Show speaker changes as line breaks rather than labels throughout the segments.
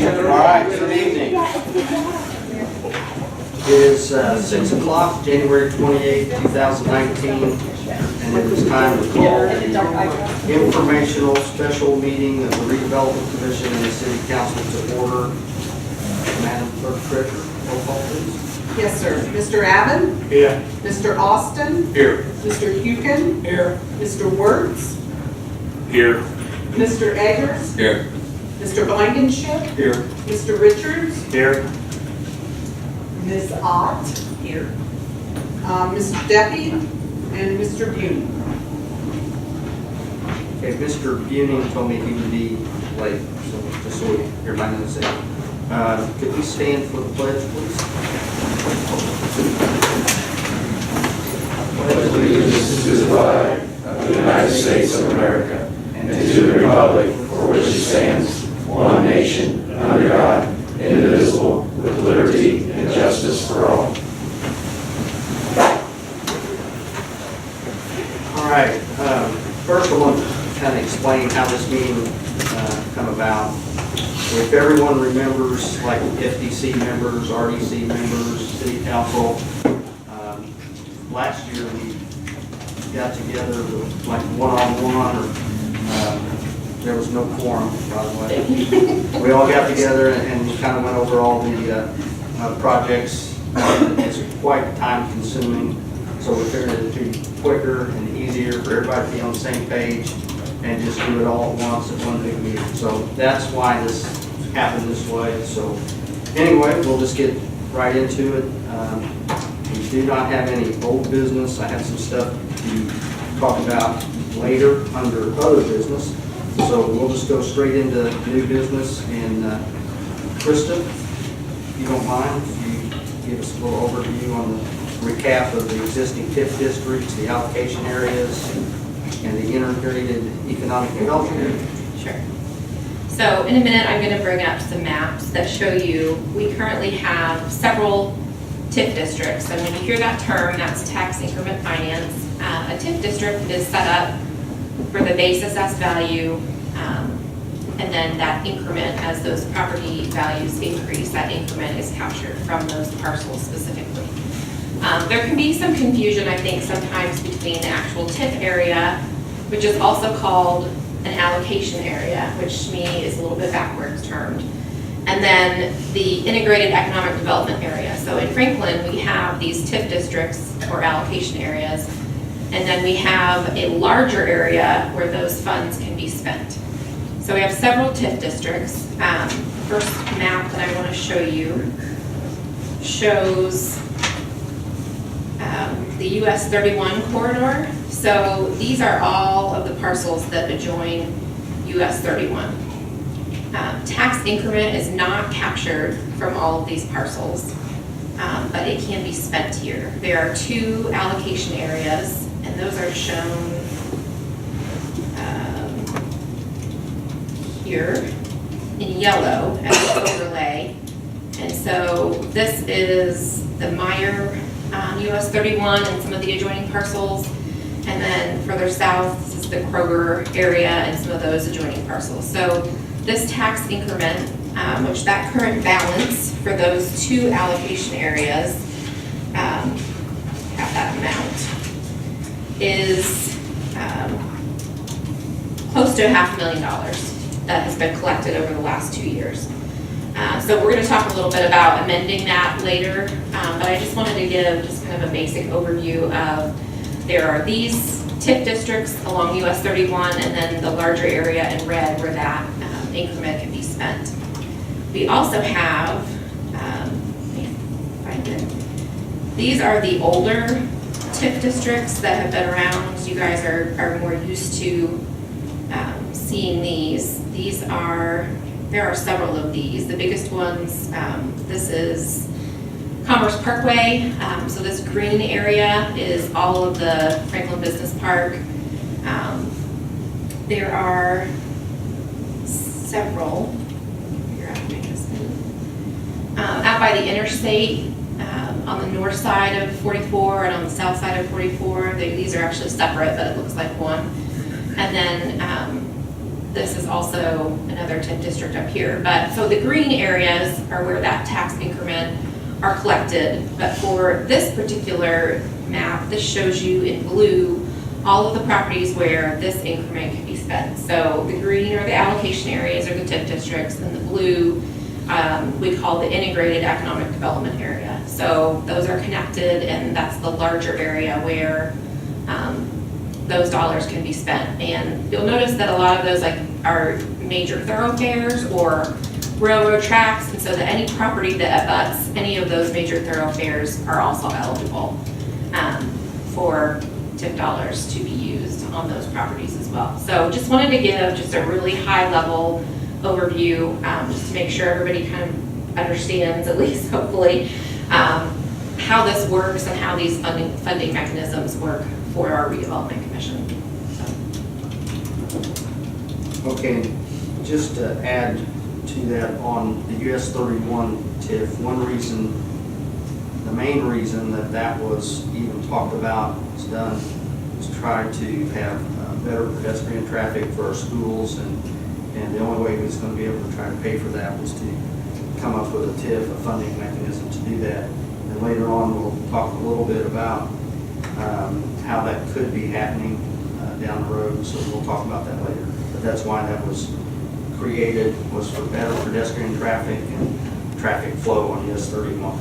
right, good evening. It is 6 o'clock, January 28, 2019, and it is time to call the informational special meeting of the Redevelopment Commission and the City Council to order. Madam Clerk Treasurer, roll call please.
Yes, sir. Mr. Abbott?
Here.
Mr. Austin?
Here.
Mr. Hukin?
Here.
Mr. Wertz?
Here.
Mr. Eggers?
Here.
Mr. Blankenship?
Here.
Mr. Richards?
Here.
Ms. Ott? Here. Mr. Deppie? And Mr. Buning.
Okay, Mr. Buning told me he would be late, so just so everybody knows that. Could we stand for the pledge, please?
Pledge allegiance to the flag of the United States of America and to the republic for which it stands, one nation, under God, indivisible, with liberty and justice for all.
All right. First, I want to kind of explain how this meeting come about. If everyone remembers, like FDC members, RDC members, City Council, last year we got together like one-on-one, or there was no quorum, by the way. We all got together and we kind of went over all the projects. It's quite time-consuming, so we figured it'd be quicker and easier for everybody to be on the same page and just do it all at once at one big meeting. So that's why this happened this way. So anyway, we'll just get right into it. We do not have any old business. I have some stuff to talk about later under other business. So we'll just go straight into new business. And Krista, if you don't mind, if you give us a little overview on the recap of the existing TIF districts, the allocation areas, and the integrated economic development area.
Sure. So in a minute, I'm going to bring up some maps that show you we currently have several TIF districts. And when you hear that term, that's tax increment finance. A TIF district is set up for the base assessed value, and then that increment, as those property values increase, that increment is captured from those parcels specifically. There can be some confusion, I think, sometimes between the actual TIF area, which is also called an allocation area, which to me is a little bit backwards termed, and then the integrated economic development area. So in Franklin, we have these TIF districts or allocation areas, and then we have a larger area where those funds can be spent. So we have several TIF districts. First map that I want to show you shows the US 31 corridor. So these are all of the parcels that adjoin US 31. Tax increment is not captured from all of these parcels, but it can be spent here. There are two allocation areas, and those are shown here in yellow as an overlay. And so this is the Meyer US 31 and some of the adjoining parcels. And then further south, this is the Kroger area and some of those adjoining parcels. So this tax increment, which that current balance for those two allocation areas, have that amount, is close to $500,000 that has been collected over the last 2 years. So we're going to talk a little bit about amending that later, but I just wanted to give just kind of a basic overview of there are these TIF districts along US 31 and then the larger area in red where that increment can be spent. We also have, these are the older TIF districts that have been around. You guys are more used to seeing these. There are several of these. The biggest ones, this is Commerce Parkway. So this green area is all of the Franklin Business Park. There are several. Out by the interstate, on the north side of 44 and on the south side of 44. These are actually separate, but it looks like one. And then this is also another TIF district up here. But, so the green areas are where that tax increment are collected. But for this particular map, this shows you in blue all of the properties where this increment can be spent. So the green are the allocation areas or the TIF districts, and the blue we call the integrated economic development area. So those are connected, and that's the larger area where those dollars can be spent. And you'll notice that a lot of those are major thoroughfares or railroad tracks, and so that any property that abuts any of those major thoroughfares are also eligible for TIF dollars to be used on those properties as well. So just wanted to give just a really high level overview, just to make sure everybody kind of understands, at least hopefully, how this works and how these funding mechanisms work for our redevelopment commission.
Okay, just to add to that on the US 31 TIF, one reason, the main reason that was even talked about, was done, was try to have better pedestrian traffic for our schools, and the only way we was going to be able to try to pay for that was to come up with a TIF, a funding mechanism to do that. And later on, we'll talk a little bit about how that could be happening down the road, so we'll talk about that later. But that's why that was created, was for better pedestrian traffic and traffic flow on US 31.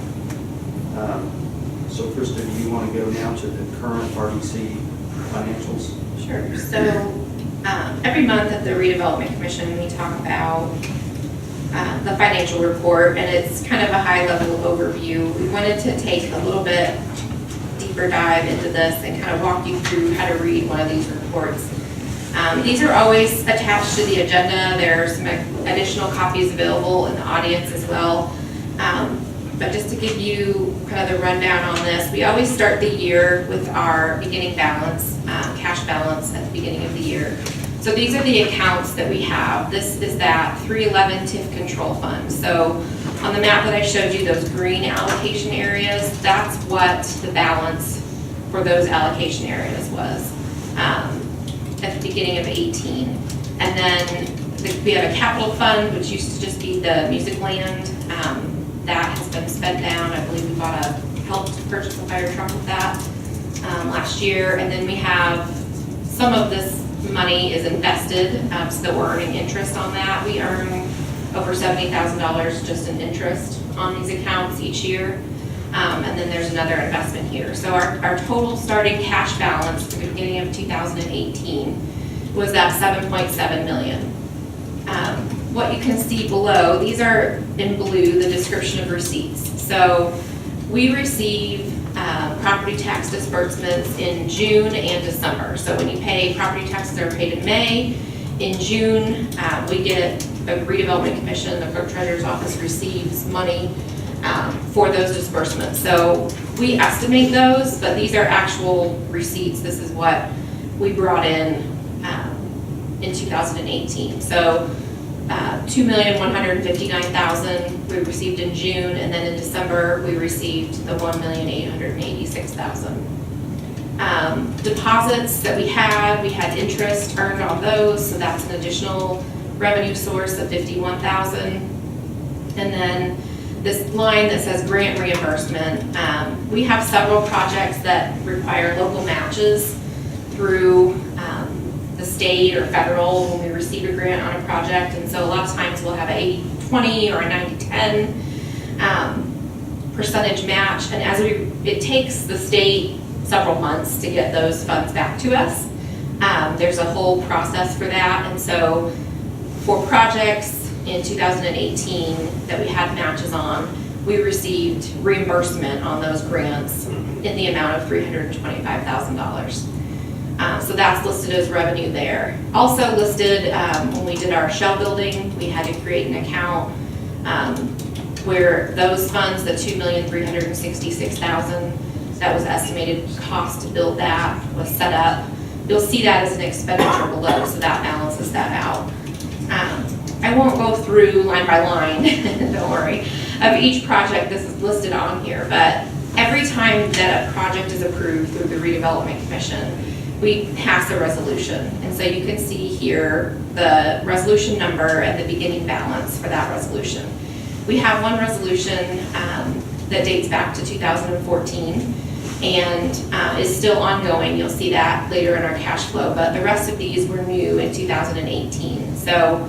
So Krista, do you want to go now to the current RDC financials?
Sure. So every month at the Redevelopment Commission, we talk about the financial report, and it's kind of a high-level overview. We wanted to take a little bit deeper dive into this and kind of walk you through how to read one of these reports. These are always attached to the agenda. There are some additional copies available in the audience as well. But just to give you kind of the rundown on this, we always start the year with our beginning balance, cash balance at the beginning of the year. So these are the accounts that we have. This is that 311 TIF control fund. So on the map that I showed you, those green allocation areas, that's what the balance for those allocation areas was at the beginning of 18. And then we have a capital fund, which used to just be the music land. That has been spent down. I believe we helped purchase a fire truck with that last year. And then we have some of this money is invested, so that we're earning interest on that. We earn over $70,000 just in interest on these accounts each year. And then there's another investment here. So our total starting cash balance at the beginning of 2018 was at $7.7 million. What you can see below, these are in blue, the description of receipts. So we receive property tax disbursements in June and December. So when you pay, property taxes are paid in May. In June, we get a redevelopment commission, the clerk treasurer's office receives money for those disbursements. So we estimate those, but these are actual receipts. This is what we brought in 2018. So $2,159,000 we received in June, and then in December we received the $1,886,000. Deposits that we had interest earned on those, so that's an additional revenue source of $51,000. And then this line that says grant reimbursement, we have several projects that require local matches through the state or federal when we receive a grant on a project, and so a lot of times we'll have a 80-20 or a 90-10 percentage match, and it takes the state several months to get those funds back to us. There's a whole process for that, and so for projects in 2018 that we had matches on, we received reimbursement on those grants in the amount of $325,000. So that's listed as revenue there. Also listed, when we did our shell building, we had to create an account where those funds, the $2,366,000, that was estimated cost to build that, was set up. You'll see that as an expenditure below, so that balances that out. I won't go through line by line, don't worry, of each project. This is listed on here, but every time that a project is approved through the Redevelopment Commission, we pass a resolution. And so you can see here the resolution number and the beginning balance for that resolution. We have one resolution that dates back to 2014 and is still ongoing. You'll see that later in our cash flow, but the rest of these were new in 2018. So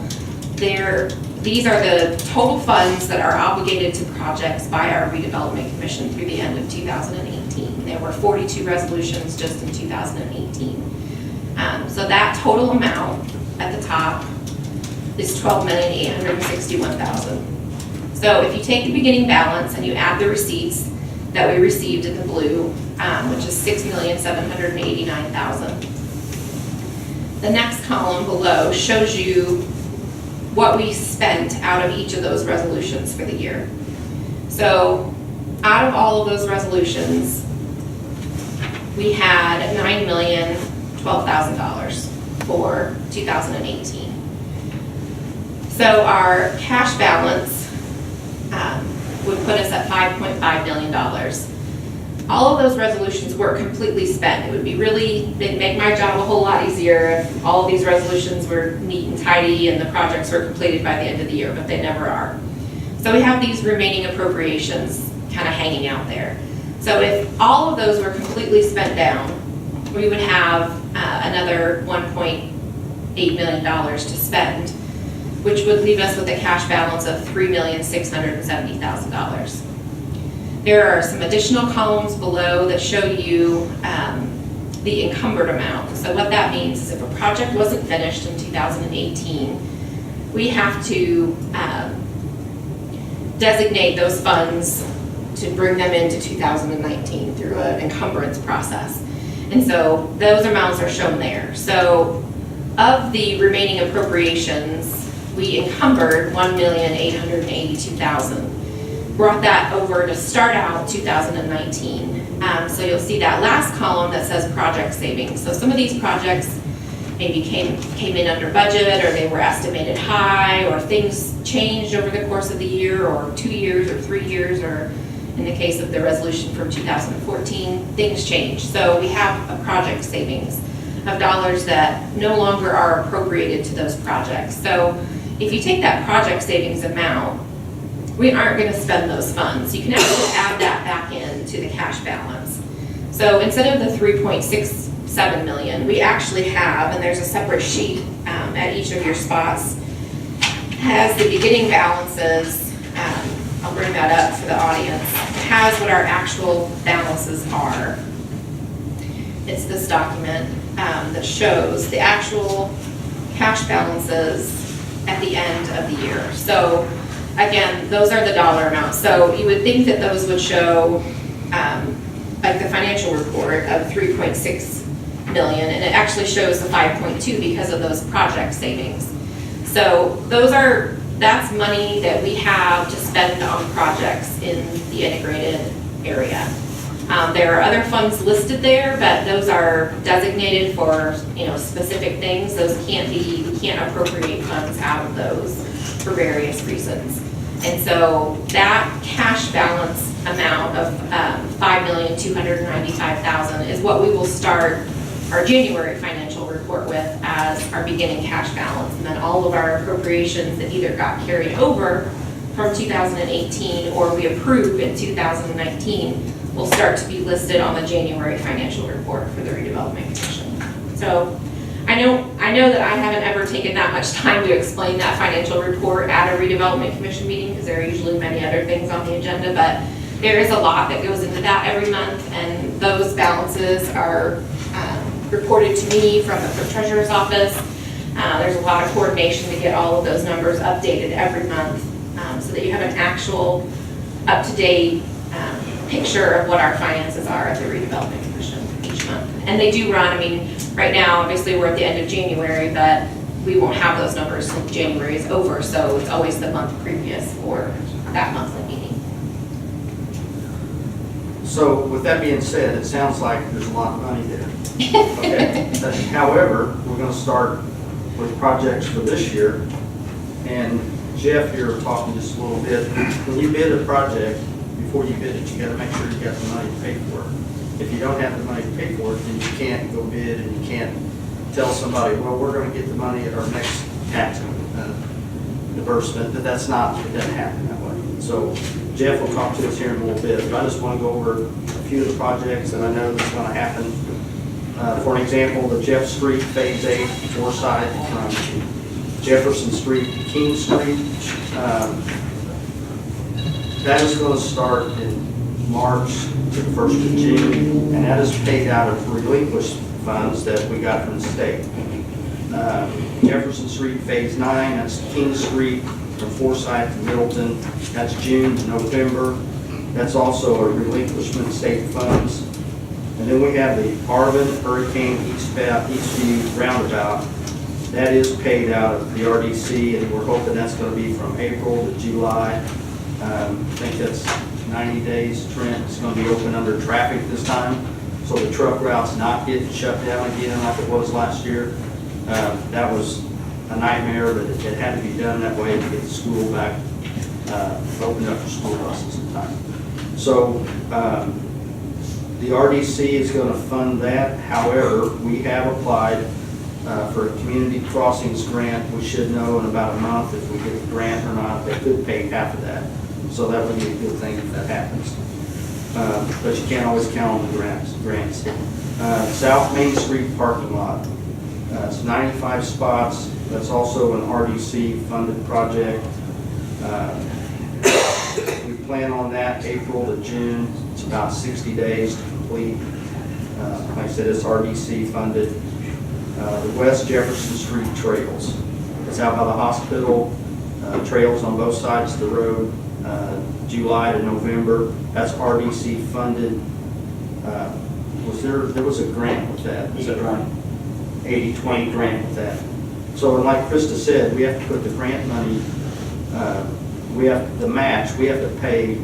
these are the total funds that are obligated to projects by our redevelopment commission through the end of 2018. There were 42 resolutions just in 2018. So that total amount at the top is $12,861,000. So if you take the beginning balance and you add the receipts that we received in the blue, which is $6,789,000. The next column below shows you what we spent out of each of those resolutions for the year. So out of all of those resolutions, we had $9,012,000 for 2018. So our cash balance would put us at $5.5 million. All of those resolutions were completely spent. It would be it'd make my job a whole lot easier if all of these resolutions were neat and tidy and the projects were completed by the end of the year, but they never are. So we have these remaining appropriations kind of hanging out there. So if all of those were completely spent down, we would have another $1.8 million to spend, which would leave us with a cash balance of $3,670,000. There are some additional columns below that show you the encumbered amount. So what that means is if a project wasn't finished in 2018, we have to designate those funds to bring them into 2019 through an encumbrance process. And so those amounts are shown there. So of the remaining appropriations, we encumbered $1,882,000. Brought that over to start out 2019. So you'll see that last column that says project savings. So some of these projects maybe came in under budget, or they were estimated high, or things changed over the course of the year, or 2 years, or 3 years, or in the case of the resolution from 2014, things changed. So we have a project savings of dollars that no longer are appropriated to those projects. So if you take that project savings amount, we aren't going to spend those funds. You can actually add that back into the cash balance. So instead of the $3.67 million, we actually have, and there's a separate sheet at each of your spots, has the beginning balances. I'll bring that up for the audience. It has what our actual balances are. It's this document that shows the actual cash balances at the end of the year. So again, those are the dollar amounts. So you would think that those would show like the financial report of 3.6 million, and it actually shows the 5.2 because of those project savings. So that's money that we have to spend on projects in the integrated area. There are other funds listed there, but those are designated for specific things. Those we can't appropriate funds out of those for various reasons. And so that cash balance amount of $5,295,000 is what we will start our January financial report with as our beginning cash balance. And then all of our appropriations that either got carried over from 2018 or we approve in 2019 will start to be listed on the January financial report for the Redevelopment Commission. So I know that I haven't ever taken that much time to explain that financial report at a Redevelopment Commission meeting because there are usually many other things on the agenda, but there is a lot that goes into that every month, and those balances are reported to me from the Clerk Treasurer's office. There's a lot of coordination to get all of those numbers updated every month so that you have an actual up-to-date picture of what our finances are at the Redevelopment Commission each month. And they do run, right now, obviously we're at the end of January, but we won't have those numbers until January is over, so it's always the month previous for that monthly meeting.
So with that being said, it sounds like there's a lot of money there. Okay. However, we're going to start with projects for this year. And Jeff, you're talking just a little bit. When you bid a project, before you bid it, you got to make sure you got the money to pay for it. If you don't have the money to pay for it, then you can't go bid and you can't tell somebody, well, we're gonna get the money at our next tax disbursement, but that's not, it doesn't happen that way. So Jeff will talk to us here in a little bit, but I just want to go over a few of the projects that I know that's going to happen. For an example, the Jeff Street Phase 8 Forsyth from Jefferson Street to King Street. That is going to start in March to the 1st of June, and that is paid out of relinquished funds that we got from the state. Jefferson Street Phase 9, that's King Street from Forsyth to Middleton, that's June to November. That's also a relinquishment of state funds. And then we have the Arvin Hurricane Eastview Roundabout. That is paid out of the RDC, and we're hoping that's going to be from April to July. I think that's 90 days, Trent. It's going to be open under traffic this time, so the truck route's not getting shut down again like it was last year. That was a nightmare, but it had to be done that way to get the school back, opened up for school buses in time. So the RDC is going to fund that. However, we have applied for a community crossings grant. We should know in about a month if we get the grant or not. They could pay half of that. So that would be a good thing if that happens. But you can't always count on the grants. South Main Street parking lot. It's 95 spots. That's also an RDC funded project. We plan on that April to June. It's about 60 days to complete. Like I said, it's RDC funded. The West Jefferson Street trails. It's out by the hospital. Trails on both sides of the road. July to November. That's RDC funded. There was a grant with that? Is that right? 80-20 grant with that. So like Krista said, we have to put the grant money, we have the match, we have to pay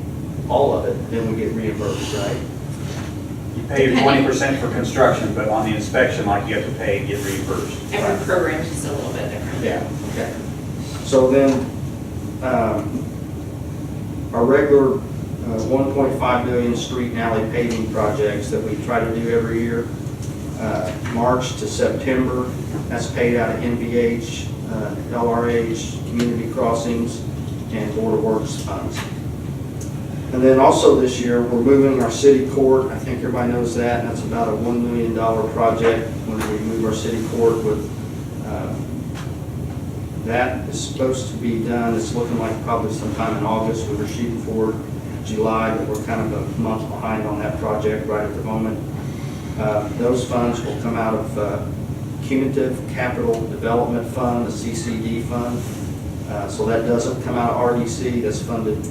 all of it, then we get reimbursed, right?
You pay your 20% for construction, but on the inspection, like you have to pay and get reimbursed.
Every program is just a little bit different.
Yeah, okay. So then, our regular 1.5 million street and alley paving projects that we try to do every year, March to September, that's paid out of NVH, LRH, community crossings, and Board of Works funds. And then also this year, we're moving our city court. I think everybody knows that, and that's about a $1 million project when we move our city court with, that is supposed to be done. It's looking like probably sometime in August. We were shooting for July, but we're kind of a month behind on that project right at the moment. Those funds will come out of Cumulative Capital Development Fund, the CCD fund. So that doesn't come out of RDC, that's funded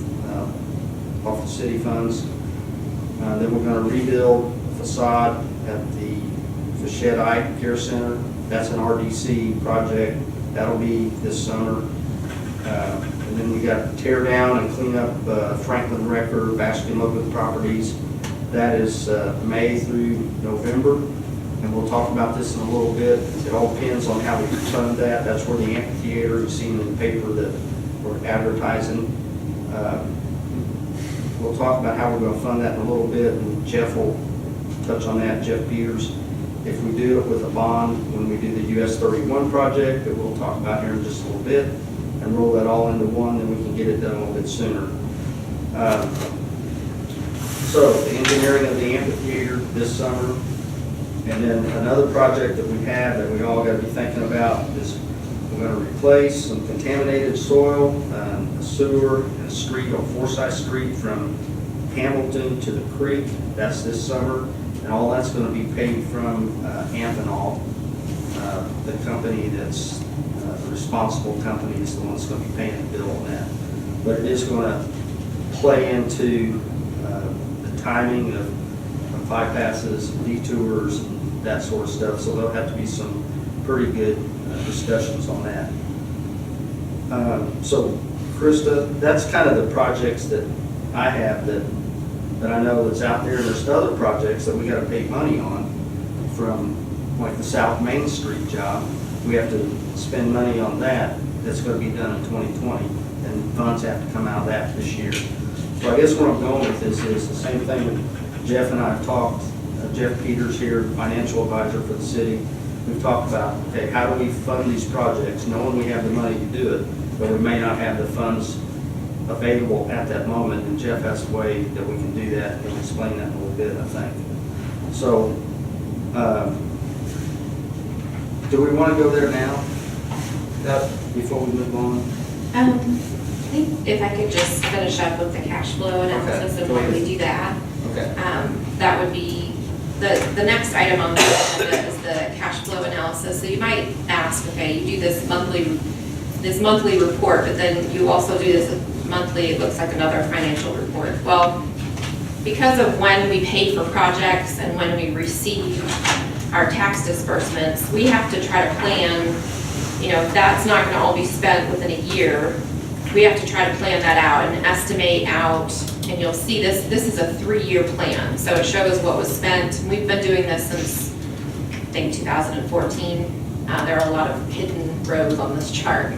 off the city funds. Then we're going to rebuild facade at the Fichette Eye Care Center. That's an RDC project. That'll be this summer. And then we got tear down and clean up Franklin Record, Baskin Logan properties. That is May through November. And we'll talk about this in a little bit. It all depends on how we fund that. That's where the amphitheater, you've seen in the paper that we're advertising. We'll talk about how we're going to fund that in a little bit, and Jeff will touch on that, Jeff Peters. If we do it with a bond, when we do the US 31 project, that we'll talk about here in just a little bit, and roll that all into one, then we can get it done a little bit sooner. So the engineering of the amphitheater this summer, and then another project that we have that we all got to be thinking about is we're going to replace some contaminated soil, a sewer, and a street on Forsyth Street from Hamilton to the creek. That's this summer, and all that's going to be paid from Amphenol, the company that's the responsible company is the one that's going to be paying the bill on that. But it is going to play into the timing of bypasses, detours, and that sort of stuff. So there'll have to be some pretty good discussions on that. So Krista, that's kind of the projects that I have that I know that's out there. There's other projects that we got to pay money on from like the South Main Street job. We have to spend money on that. That's going to be done in 2020, and funds have to come out of that this year. So I guess where I'm going with this is the same thing Jeff and I have talked Jeff Peters here, financial advisor for the city. We've talked about, okay, how do we fund these projects, knowing we have the money to do it, but we may not have the funds available at that moment, and Jeff has a way that we can do that, and he'll explain that in a little bit, I think. So, do we want to go there now, before we move on?
I think if I could just finish up with the cash flow analysis and why we do that.
Okay.
That would be, the next item on the agenda is the cash flow analysis. So you might ask, okay, you do this monthly report, but then you also do this monthly, it looks like another financial report. Well, because of when we pay for projects and when we receive our tax disbursements, we have to try to plan, if that's not gonna all be spent within a year, we have to try to plan that out and estimate out, and you'll see this is a 3-year plan. So it shows what was spent. We've been doing this since, I think, 2014. There are a lot of hidden rows on this chart.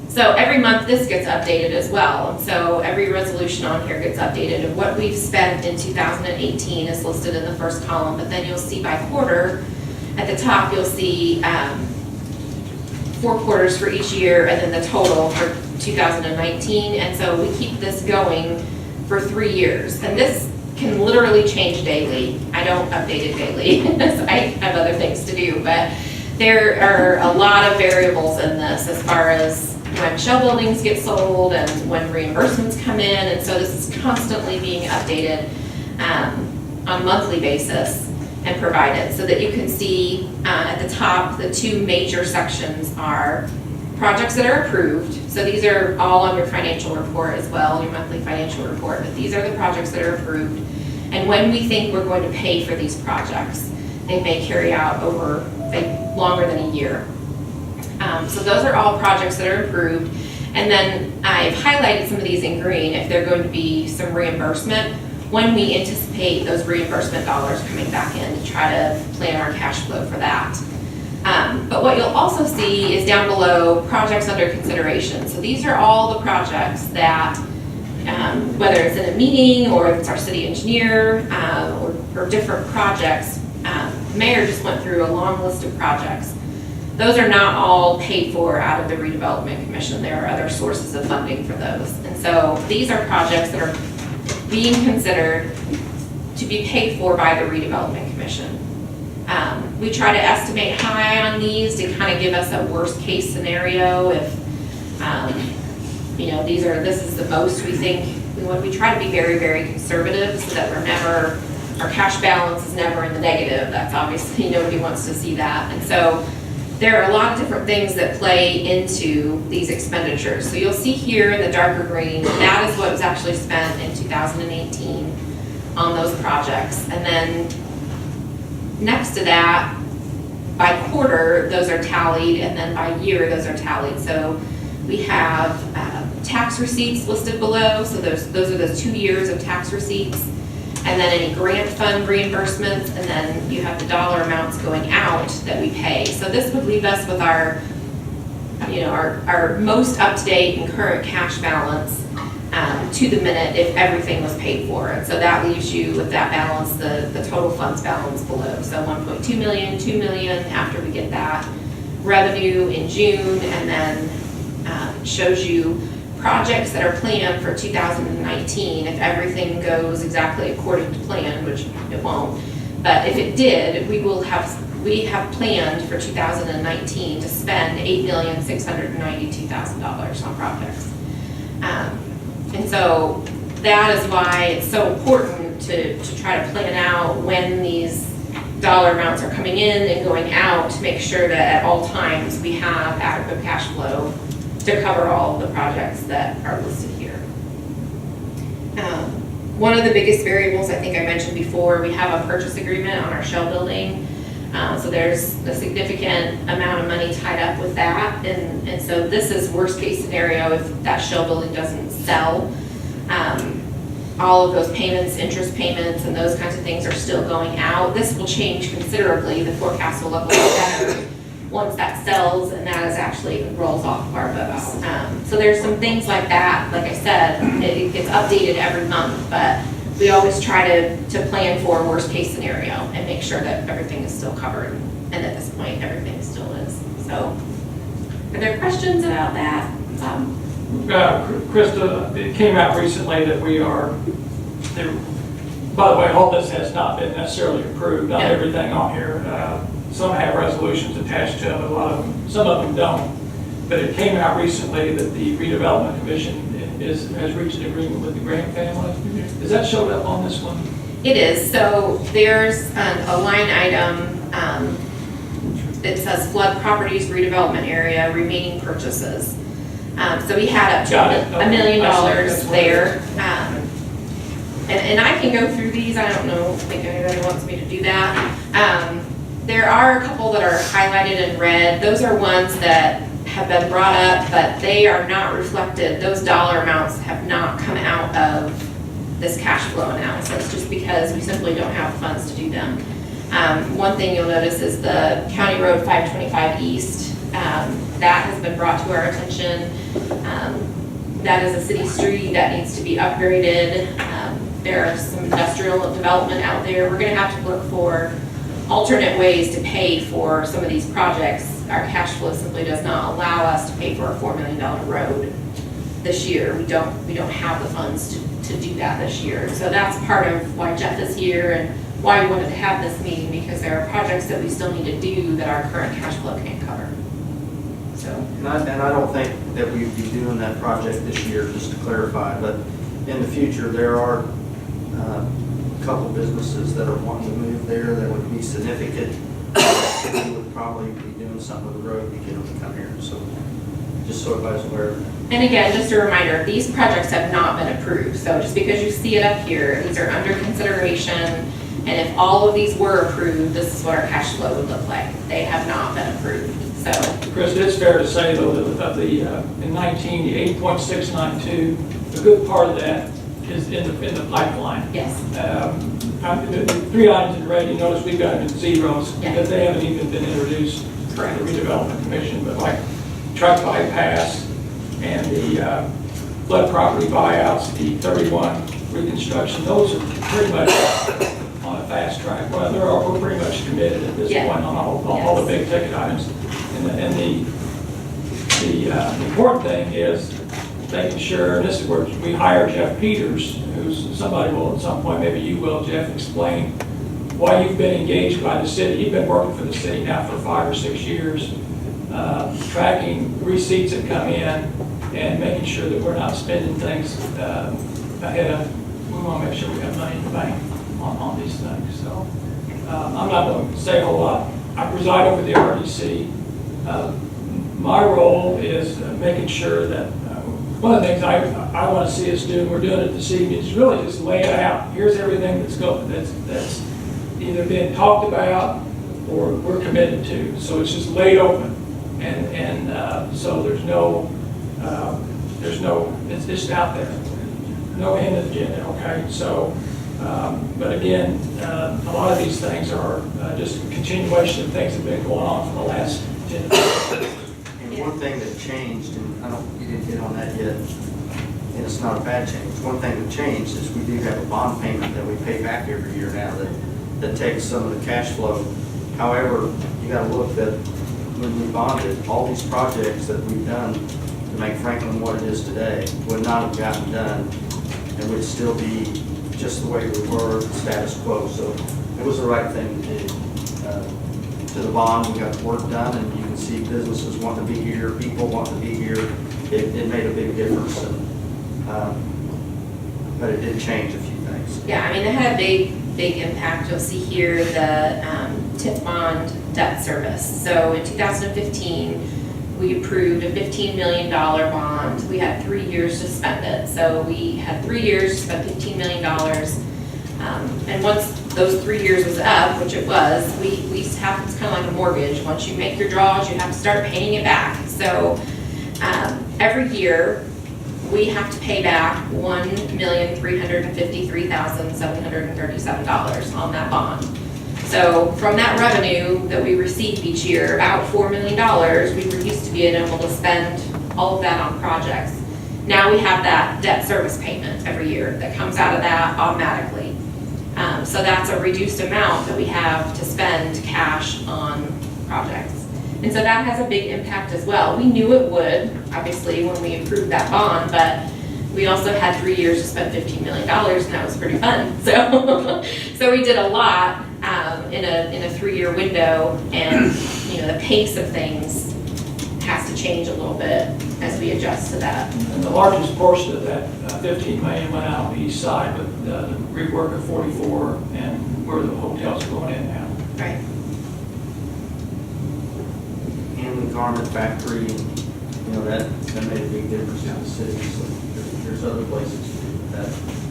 So every month this gets updated as well. And so every resolution on here gets updated, and what we've spent in 2018 is listed in the first column, but then you'll see by quarter, at the top you'll see 4 quarters for each year and then the total for 2019. And so we keep this going for 3 years. And this can literally change daily. I don't update it daily, so I have other things to do, but there are a lot of variables in this as far as when shell buildings get sold and when reimbursements come in, and so this is constantly being updated on a monthly basis and provided so that you can see at the top, the 2 major sections are projects that are approved. So these are all on your financial report as well, your monthly financial report, but these are the projects that are approved. And when we think we're going to pay for these projects, they may carry out over longer than a year. So those are all projects that are approved. And then I've highlighted some of these in green if they're going to be some reimbursement, when we anticipate those reimbursement dollars coming back in to try to plan our cash flow for that. But what you'll also see is down below projects under consideration. So these are all the projects that, whether it's in a meeting or if it's our city engineer or different projects, the mayor just went through a long list of projects. Those are not all paid for out of the Redevelopment Commission. There are other sources of funding for those. And so these are projects that are being considered to be paid for by the Redevelopment Commission. We try to estimate high on these to kind of give us a worst case scenario if, this is the most we think. We try to be very, very conservative so that our cash balance is never in the negative. That's obviously, nobody wants to see that. And so there are a lot of different things that play into these expenditures. So you'll see here in the darker green, that is what was actually spent in 2018 on those projects. And then next to that, by quarter, those are tallied, and then by year, those are tallied. So we have tax receipts listed below. So those are the 2 years of tax receipts. And then any grant fund reimbursements, and then you have the dollar amounts going out that we pay. So this would leave us with our most up-to-date and current cash balance to the minute if everything was paid for. And so that leaves you with that balance, the total funds balance below. So 1.2 million, 2 million after we get that revenue in June, and then shows you projects that are planned for 2019, if everything goes exactly according to plan, which it won't, but if it did, we have planned for 2019 to spend $8,692,000 on projects. And so that is why it's so important to try to plan out when these dollar amounts are coming in and going out, to make sure that at all times we have adequate cash flow to cover all of the projects that are listed here. One of the biggest variables, I think I mentioned before, we have a purchase agreement on our shell building. So there's a significant amount of money tied up with that. And so this is worst case scenario if that shell building doesn't sell. All of those payments, interest payments, and those kinds of things are still going out. This will change considerably. The forecast will look a lot better once that sells and that is actually rolls off of our books. So there's some things like that. Like I said, it gets updated every month, but we always try to plan for worst case scenario and make sure that everything is still covered. And at this point, everything still is. So, are there questions about that?
Krista, it came out recently that by the way, all this has not been necessarily approved, not
Yeah.
everything on here. Some have resolutions attached to them, a lot of them, some of them don't. But it came out recently that the Redevelopment Commission has reached an agreement with the Grant family. Is that showed up on this one?
It is. So there's a line item that says flood properties redevelopment area remaining purchases. So we had up to
Got it.
$1 million
That's what it
there.
is.
And I can go through these. I don't know if anybody wants me to do that. There are a couple that are highlighted in red. Those are ones that have been brought up, but they are not reflected. Those dollar amounts have not come out of this cash flow analysis, just because we simply don't have funds to do them. One thing you'll notice is the County Road 525 East. That has been brought to our attention. That is a city street that needs to be upgraded. There's some industrial development out there. We're gonna have to look for alternate ways to pay for some of these projects. Our cash flow simply does not allow us to pay for a $4 million road this year. We don't have the funds to do that this year. So that's part of why Jeff is here and why we wanted to have this meeting, because there are projects that we still need to do that our current cash flow can't cover. So.
And I don't think that we'd be doing that project this year, just to clarify, but in the future, there are a couple businesses that are wanting to move there that would be significant. We would probably be doing something with the road to get them to come here, so just so everybody's aware of that.
And again, just a reminder, these projects have not been approved. So just because you see it up here, these are under consideration. And if all of these were approved, this is what our cash flow would look like. They have not been approved, so.
Chris, it's fair to say though that in 19, the 8.692, a good part of that is in the pipeline.
Yes.
The 3 items in red, you notice we've got them in zeros,
Yeah.
because they haven't even been introduced to
Correct.
the Redevelopment Commission, but like truck bypass and the flood property buyouts, the 31 reconstruction, those are pretty much on a fast track. Well, we're pretty much committed at this
Yeah.
point on all the big ticket items. And the important thing is making sure, and this is where we hire Jeff Peters, who's somebody will at some point, maybe you will, Jeff, explain why you've been engaged by the city. You've been working for the city now for 5 or 6 years, tracking receipts that come in and making sure that we're not spending things ahead of, we want to make sure we have money in the bank on these things. So I'm not going to say a whole lot. I preside over the RDC. My role is making sure that one of the things I want to see us do, and we're doing it this evening, is really just lay it out. Here's everything that's either been talked about or we're committed to. So it's just laid open, and so there's no, it's just out there. No hidden agenda. Okay, so. But again, a lot of these things are just a continuation of things that have been going on for the last 10 years.
And one thing that changed, and you didn't hit on that yet, and it's not a bad change. One thing that changed is we do have a bond payment that we pay back every year now that takes some of the cash flow. However, you got to look that when we bonded, all these projects that we've done to make Franklin what it is today would not have gotten done and would still be just the way we were, status quo. So it was the right thing to do. To the bond, we got the work done, and you can see businesses want to be here, people want to be here. It made a big difference, but it did change a few things.
Yeah, I mean, it had a big impact. You'll see here the TIF bond debt service. So in 2015, we approved a $15 million bond. We had 3 years to spend it. So we had 3 years to spend $15 million. And once those 3 years was up, which it was, we have, it's kind of like a mortgage. Once you make your draws, you have to start paying it back. So every year, we have to pay back $1,353,737 on that bond. So from that revenue that we receive each year, about $4 million, we were used to being able to spend all of that on projects. Now we have that debt service payment every year that comes out of that automatically. So that's a reduced amount that we have to spend cash on projects. And so that has a big impact as well. We knew it would, obviously, when we approved that bond, but we also had 3 years to spend $15 million, and that was pretty fun. So, so we did a lot in a 3-year window, and the pace of things has to change a little bit as we adjust to that.
And the largest portion of that, 15 million went out on the east side with the rework of 44 and where the hotel's going in now.
Right.
And the garment factory, that made a big difference in the city, so there's other places too. That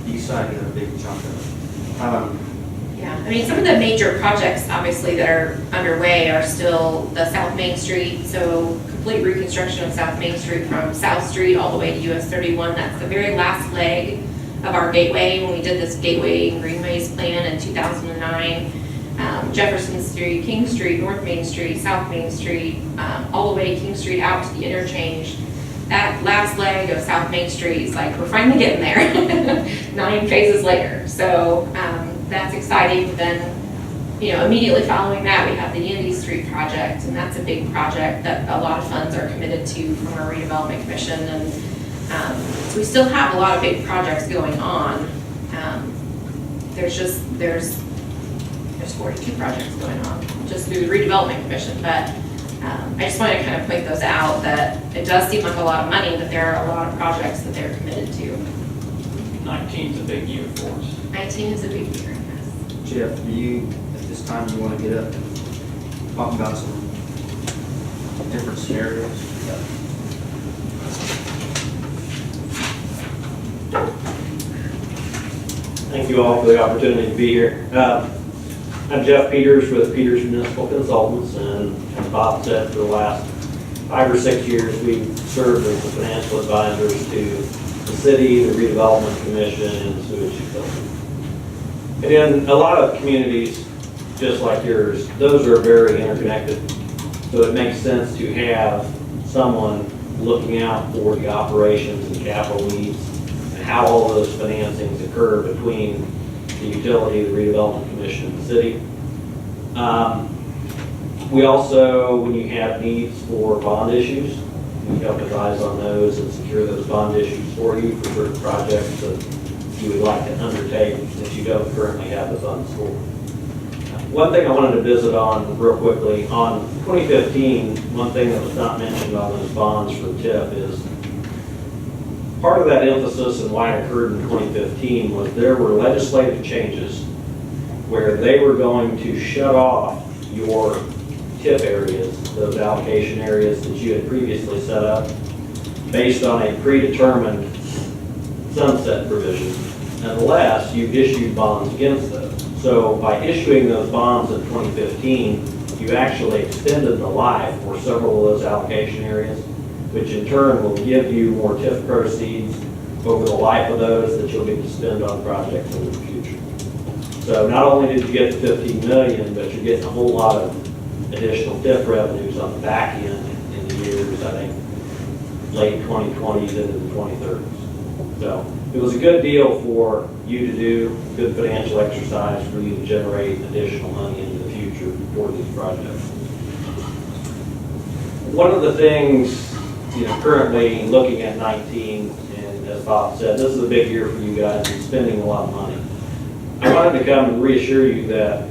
east side got a big chunk of it.
Yeah, I mean, some of the major projects, obviously, that are underway are still the South Main Street, so complete reconstruction of South Main Street from South Street all the way to US 31. That's the very last leg of our gateway, when we did this gateway and greenways plan in 2009. Jefferson Street, King Street, North Main Street, South Main Street, all the way King Street out to the interchange. That last leg of South Main Street is like, we're finally getting there, 9 phases later. So that's exciting. Then, immediately following that, we have the Unity Street project, and that's a big project that a lot of funds are committed to from our Redevelopment Commission. And so we still have a lot of big projects going on. There's 42 projects going on just through the Redevelopment Commission, but I just want to kind of point those out, that it does seem like a lot of money, but there are a lot of projects that they're committed to.
19 is a big year for us.
19 is a big year, yes.
Jeff, do you, at this time, you want to get up and talk about some different scenarios?
Thank you all for the opportunity to be here. I'm Jeff Peters with Peters Municipal Consultants, and as Bob said, for the last 5 or 6 years, we've served as the financial advisors to the city, the Redevelopment Commission, and the sewage utility. And in a lot of communities, just like yours, those are very interconnected. So it makes sense to have someone looking out for the operations and capital needs and how all those financings occur between the utility, the Redevelopment Commission, and the city. We also, when you have needs for bond issues, we help advise on those and secure those bond issues for you for certain projects that you would like to undertake that you don't currently have the funds for. One thing I wanted to visit on real quickly, on 2015, one thing that was not mentioned on those bonds for the TIF is part of that emphasis and why it occurred in 2015 was there were legislative changes where they were going to shut off your TIF areas, those allocation areas that you had previously set up, based on a predetermined sunset provision, unless you issued bonds against those. So by issuing those bonds in 2015, you actually extended the life for several of those allocation areas, which in turn will give you more TIF proceeds over the life of those that you'll get to spend on projects in the future. So not only did you get the $15 million, but you're getting a whole lot of additional TIF revenues on the back end in the years, I think, late 2020s into the 2030s. So it was a good deal for you to do, a good financial exercise for you to generate additional money into the future for these projects. One of the things, currently looking at 19, and as Bob said, this is a big year for you guys and spending a lot of money. I wanted to come and reassure you that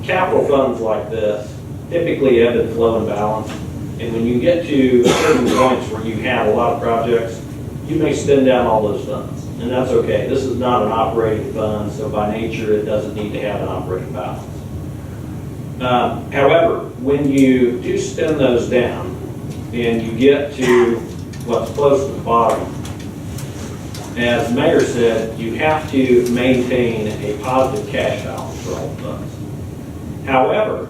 capital funds like this typically ebb and flow and balance. And when you get to certain points where you have a lot of projects, you may spend down all those funds. And that's okay. This is not an operating fund, so by nature it doesn't need to have an operating balance. However, when you do spend those down and you get to what's close to the bottom, as the mayor said, you have to maintain a positive cash balance for all the funds. However,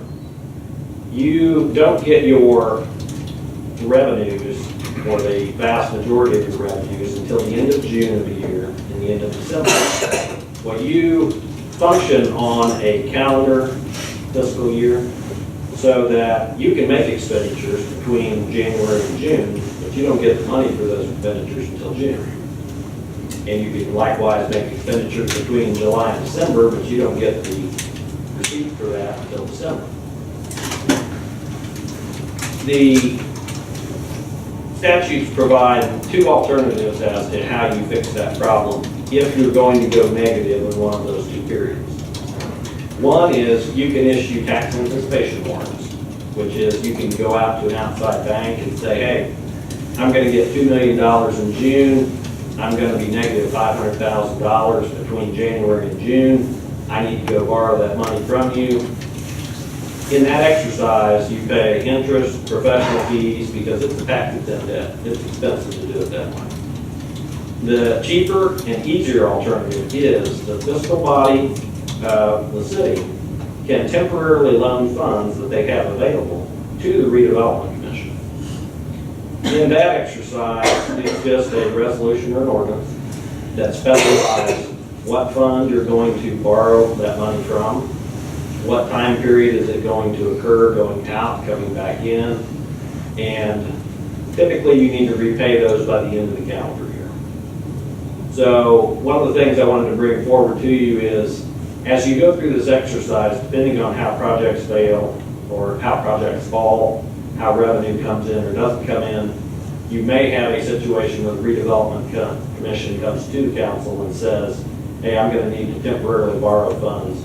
you don't get your revenues, or the vast majority of your revenues, until the end of June of the year and the end of December. Well, you function on a calendar fiscal year, so that you can make expenditures between January and June, but you don't get the money for those expenditures until June. And you can likewise make expenditures between July and December, but you don't get the receipt for that until December. The statutes provide two alternatives as to how you fix that problem if you're going to go negative in one of those two periods. One is you can issue tax anticipation warrants, which is you can go out to an outside bank and say, hey, I'm going to get $2 million in June. I'm going to be negative $500,000 between January and June. I need to go borrow that money from you. In that exercise, you pay interest, professional fees, because it's a tax-exempt debt. It's expensive to do it that way. The cheaper and easier alternative is the fiscal body of the city can temporarily loan funds that they have available to the Redevelopment Commission. In that exercise, it's just a resolution or an ordinance that specifies what fund you're going to borrow that money from, what time period is it going to occur, going out, coming back in, and typically you need to repay those by the end of the calendar year. So one of the things I wanted to bring forward to you is, as you go through this exercise, depending on how projects fail or how projects fall, how revenue comes in or doesn't come in, you may have a situation where the Redevelopment Commission comes to the council and says, hey, I'm going to need to temporarily borrow funds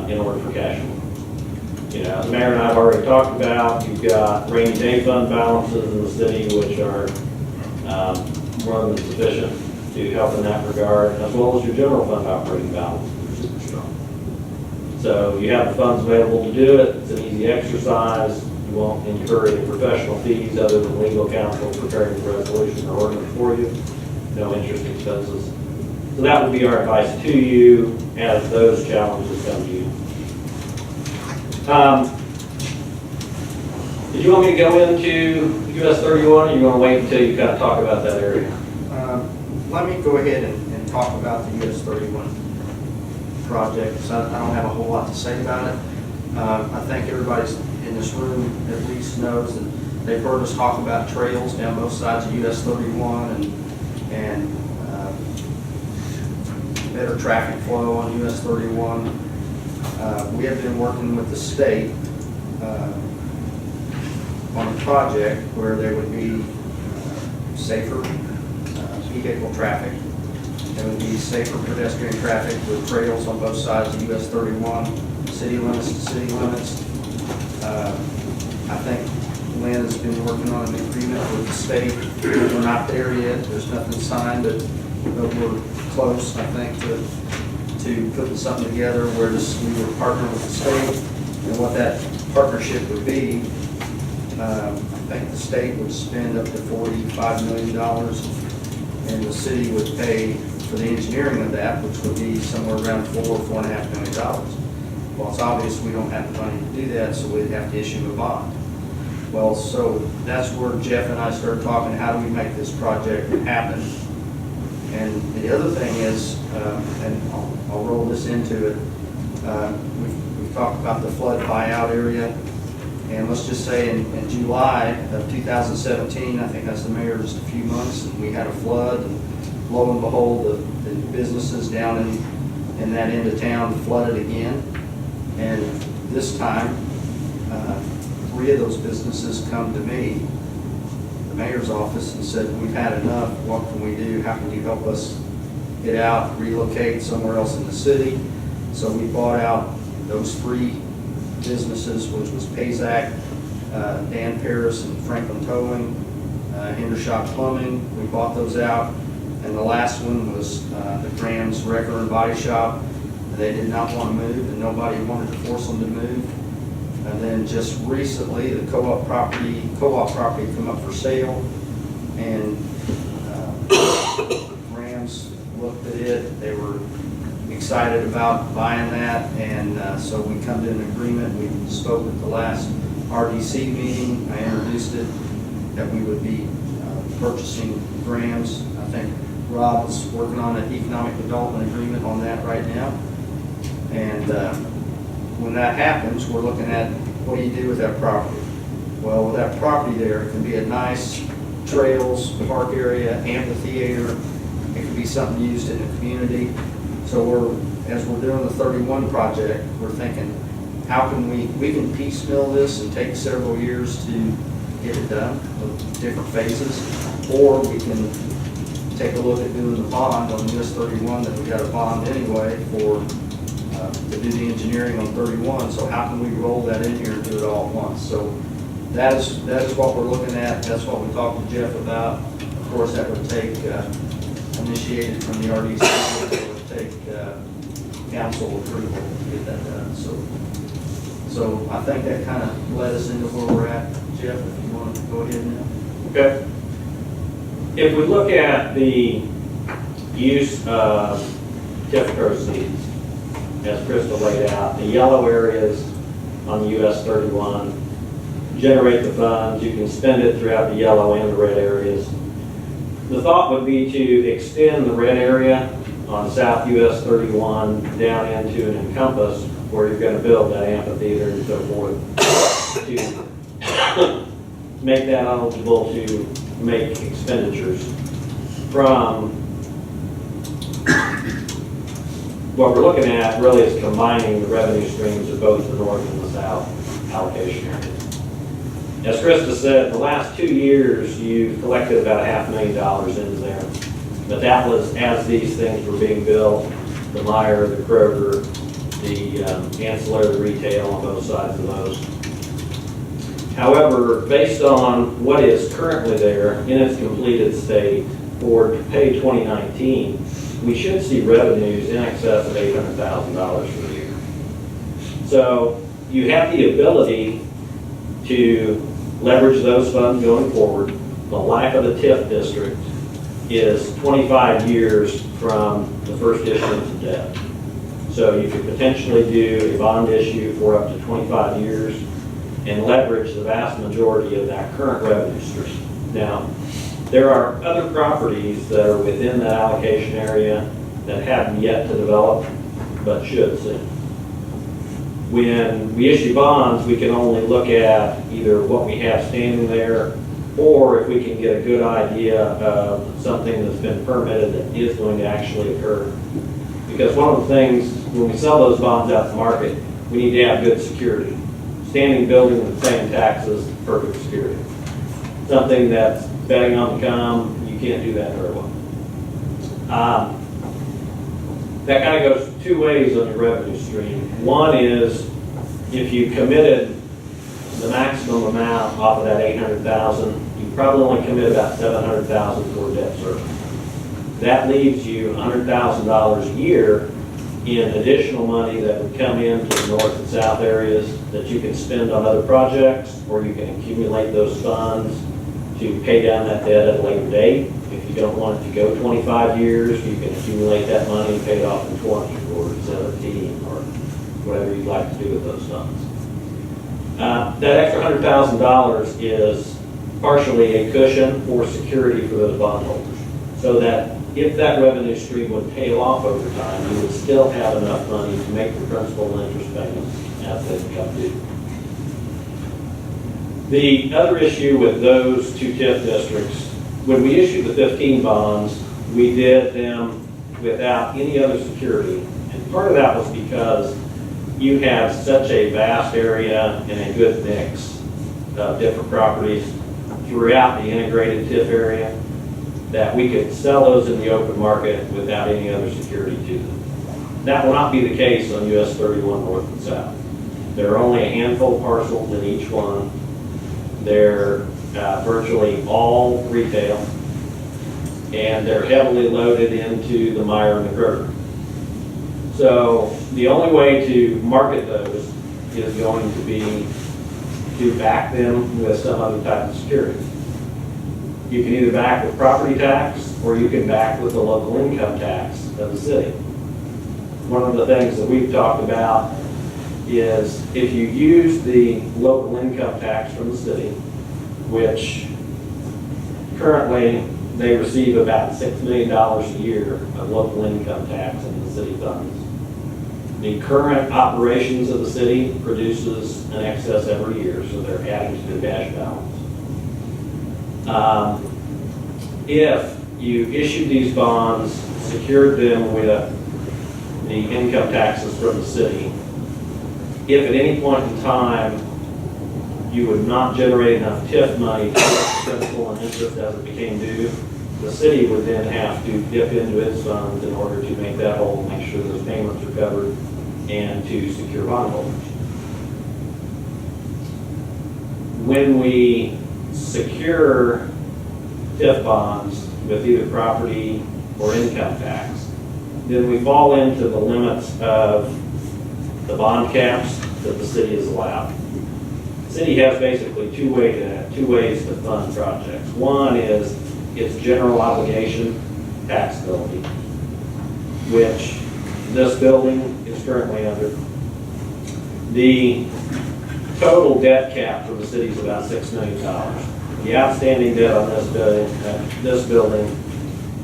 in order for cash flow. You know, as the mayor and I have already talked about, you've got rainy day fund balances in the city, which are more than sufficient to help in that regard, as well as your general fund operating balances are super strong. So you have the funds available to do it. It's an easy exercise. You won't incur any professional fees other than legal counsel preparing the resolution or ordinance for you. No interest expenses. So that would be our advice to you as those challenges come to you. Did you want me to go into US 31, or you want to wait until you kind of talk about that area?
Let me go ahead and talk about the US 31 project, because I don't have a whole lot to say about it. I think everybody's in this room at least knows that they've heard us talk about trails down both sides of US 31 and better traffic flow on US 31. We have been working with the state on a project where there would be safer vehicle traffic. There would be safer pedestrian traffic with trails on both sides of US 31, city limits to city limits. I think Lynn has been working on an agreement with the state. We're not there yet. There's nothing signed, but we're close, I think, to putting something together where we would partner with the state, and what that partnership would be. I think the state would spend up to $45 million, and the city would pay for the engineering of that, which would be somewhere around $4.5 million. Well, it's obvious we don't have the money to do that, so we'd have to issue a bond. Well, so that's where Jeff and I started talking, how do we make this project happen? And the other thing is, and I'll roll this into it, we've talked about the flood buyout area, and let's just say in July of 2017, I think that's the mayor, just a few months, and we had a flood, and lo and behold, the businesses down in that end of town flooded again. And this time, 3 of those businesses come to me, the mayor's office, and said, we've had enough, what can we do? How can you help us get out, relocate somewhere else in the city? So we bought out those 3 businesses, which was Paysac, Dan Paris and Franklin Towing, Hendershot Plumbing. We bought those out. And the last one was the Graham's Wrecker and Body Shop. They did not want to move, and nobody wanted to force them to move. And then just recently, the co-op property come up for sale, and Rams looked at it. They were excited about buying that, and so we come to an agreement. We spoke at the last RDC meeting. I introduced it that we would be purchasing Grams. I think Rob is working on an economic development agreement on that right now. And when that happens, we're looking at what do you do with that property? Well, with that property there, it can be a nice trails, park area, amphitheater. It could be something used in the community. So as we're doing the 31 project, we're thinking, how can we can piecemeal this and take several years to get it done with different phases, or we can take a look at doing the bond on US 31, that we got a bond anyway for, to do the engineering on 31, so how can we roll that in here and do it all at once? So that is what we're looking at, that's what we talked to Jeff about. Of course, that would take, initiated from the RDC, it would take council approval to get that done, so I think that kind of led us into where we're at. Jeff, if you want to go ahead now.
Okay. If we look at the use of TIF proceeds, as Crystal laid out, the yellow areas on the US 31 generate the funds. You can spend it throughout the yellow and the red areas. The thought would be to extend the red area on South US 31 down into an encompass where you're going to build that amphitheater and so forth to make that eligible to make expenditures. From what we're looking at really is combining the revenue streams of both the north and the south allocation areas. As Krista said, the last 2 years you've collected about $500,000 into there, but that was as these things were being built, the Meijer, the Kroger, the ancillary retail on both sides of those. However, based on what is currently there in its completed state for pay 2019, we should see revenues in excess of $800,000 for the year. So you have the ability to leverage those funds going forward. The life of the TIF district is 25 years from the first issuance of debt. So you could potentially do a bond issue for up to 25 years and leverage the vast majority of that current revenue stream. Now, there are other properties that are within that allocation area that haven't yet to develop, but should soon. When we issue bonds, we can only look at either what we have standing there, or if we can get a good idea of something that's been permitted that is going to actually occur. Because one of the things, when we sell those bonds out to market, we need to have good security. Standing building with paying taxes, perfect security. Something that's betting on the come, you can't do that very well. That kind of goes two ways on your revenue stream. One is if you committed the maximum amount off of that $800,000, you probably only commit about $700,000 for debt service. That leaves you $100,000 a year in additional money that would come into the north and south areas that you can spend on other projects, or you can accumulate those funds to pay down that debt at a later date. If you don't want it to go 25 years, you can accumulate that money and pay it off in 20 or 17 or whatever you'd like to do with those funds. That extra $100,000 is partially a cushion for security for those bondholders, so that if that revenue stream would tail off over time, you would still have enough money to make the principal and interest payments as they become due. The other issue with those two TIF districts, when we issued the 15 bonds, we did them without any other security. And part of that was because you have such a vast area and a good mix of different properties throughout the integrated TIF area that we could sell those in the open market without any other security to them. That will not be the case on US 31 North and South. There are only a handful of parcels in each one. They're virtually all retail, and they're heavily loaded into the Meijer and the Kroger. So the only way to market those is going to be to back them with some other type of security. You can either back with property tax, or you can back with the local income tax of the city. One of the things that we've talked about is if you use the local income tax from the city, which currently they receive about $6 million a year of local income tax in the city funds. The current operations of the city produces an excess every year, so they're adding to their cash balance. If you issued these bonds, secured them with the income taxes from the city, if at any point in time you would not generate enough TIF money to pay principal and interest as it became due, the city would then have to dip into its funds in order to make that whole, make sure those payments are covered, and to secure bondholders. When we secure TIF bonds with either property or income tax, then we fall into the limits of the bond caps that the city is allowed. The city has basically two ways to fund projects. One is its general obligation taxability, which this building is currently under. The total debt cap for the city is about $6 million. The outstanding debt on this building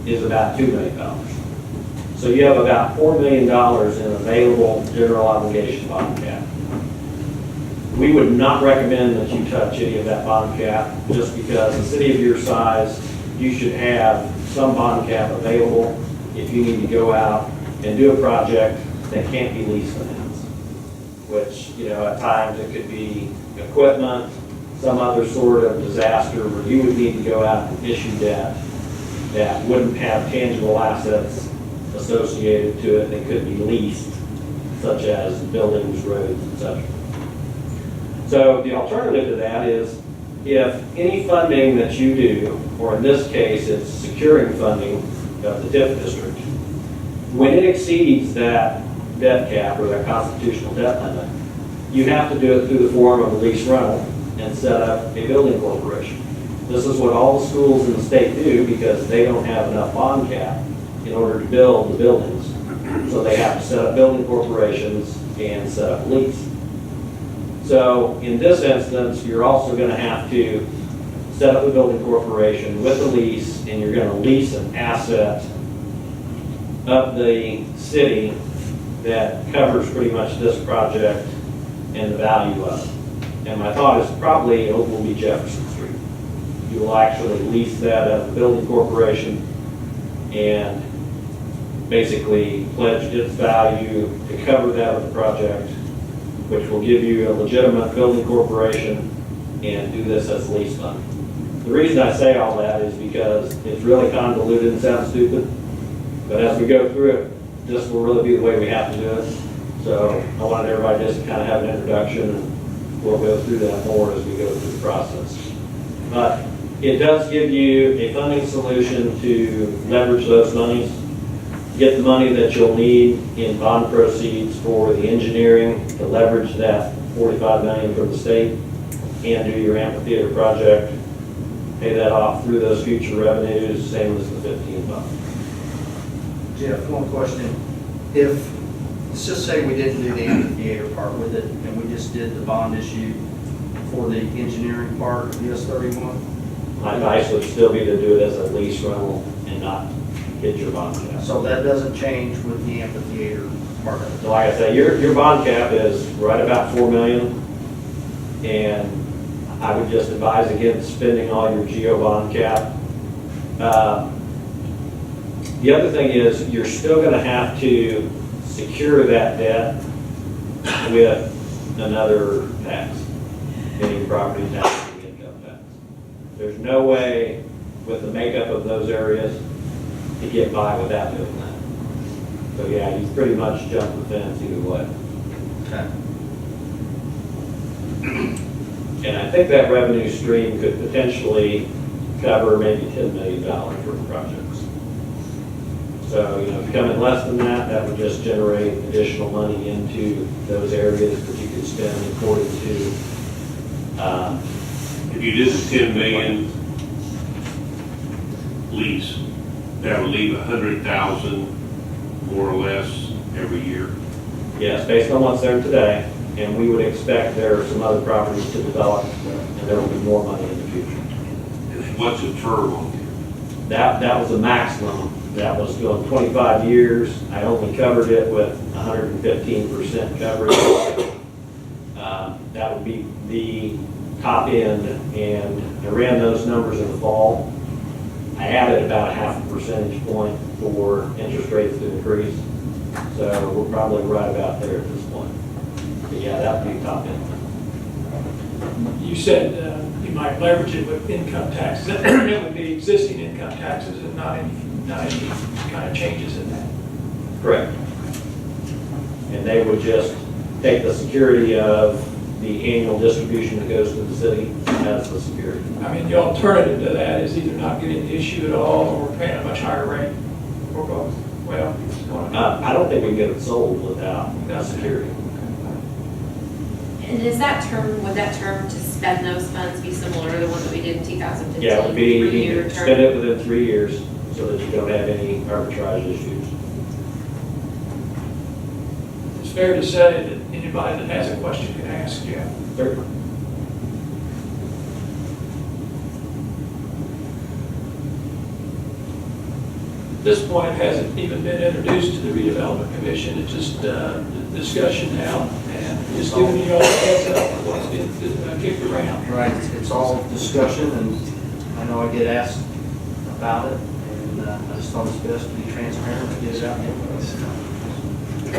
is about $2 million. So you have about $4 million in available general obligation bond cap. We would not recommend that you touch any of that bond cap, just because a city of your size, you should have some bond cap available if you need to go out and do a project that can't be lease financed, which, at times it could be equipment, some other sort of disaster where you would need to go out and issue debt that wouldn't have tangible assets associated to it that could be leased, such as buildings, roads, etc. So the alternative to that is, if any funding that you do, or in this case it's securing funding of the TIF district, when it exceeds that debt cap or that constitutional debt limit, you have to do it through the form of a lease rental and set up a building corporation. This is what all the schools in the state do, because they don't have enough bond cap in order to build the buildings. So they have to set up building corporations and set up a lease. So in this instance, you're also going to have to set up a building corporation with a lease, and you're going to lease an asset of the city that covers pretty much this project and the value of it. And my thought is probably it will be Jefferson Street. You will actually lease that as a building corporation and basically pledge its value to cover that of the project, which will give you a legitimate building corporation and do this as lease fund. The reason I say all that is because it's really convoluted and sounds stupid, but as we go through it, this will really be the way we have to do it. So I wanted everybody just to kind of have an introduction, and we'll go through that more as we go through the process. But it does give you a funding solution to leverage those monies, get the money that you'll need in bond proceeds for the engineering to leverage that $45 million from the state, and do your amphitheater project, pay that off through those future revenues, same as the 15 bucks.
Jeff, one question. If, let's just say we didn't do the amphitheater part with it, and we just did the bond issue for the engineering part of US 31?
My advice would still be to do it as a lease rental and not hit your bond cap.
So that doesn't change with the amphitheater part of it?
So like I say, your bond cap is right about $4 million, and I would just advise against spending all your GO bond cap. The other thing is, you're still going to have to secure that debt with another tax, meaning property tax and income tax. There's no way with the makeup of those areas to get by without doing that. So yeah, you pretty much jump the fence either way.
Okay.
And I think that revenue stream could potentially cover maybe $10 million worth of projects. So, if you come in less than that, that would just generate additional money into those areas that you could spend according to.
If you did the 10 million lease, that would leave 100,000 more or less every year.
Yes, based on what's there today, and we would expect there are some other properties to develop, and there will be more money in the future.
And what's the term on it?
That was the maximum That was going 25 years. I only covered it with 115% coverage. That would be the top end, and I ran those numbers in the fall. I added about a half a percentage point for interest rates to increase. So we're probably right about there at this point. But yeah, that would be top end.
You said you might leverage it with income taxes. It would be existing income taxes and not any kind of changes in that.
Correct. And they would just take the security of the annual distribution that goes to the city as the security.
I mean, the alternative to that is either not getting the issue at all or we're paying a much higher rate or both. Well,
I don't think we can get it sold without security.
And is that term, would that term to spend those funds be similar to the one that we did in 2015?
Yeah, it would be, you
Three-year
can
term?
spend it within 3 years so that you don't have any arbitrage issues.
it's fair to say that anybody that has a question can ask Jeff.
Sure.
At this point, it hasn't even been introduced to the redevelopment commission. It's just discussion now and just giving you all a heads up of what's getting kicked around.
Right, it's all discussion, and I know I get asked about it, and I just thought it's best to be transparent and get it out there.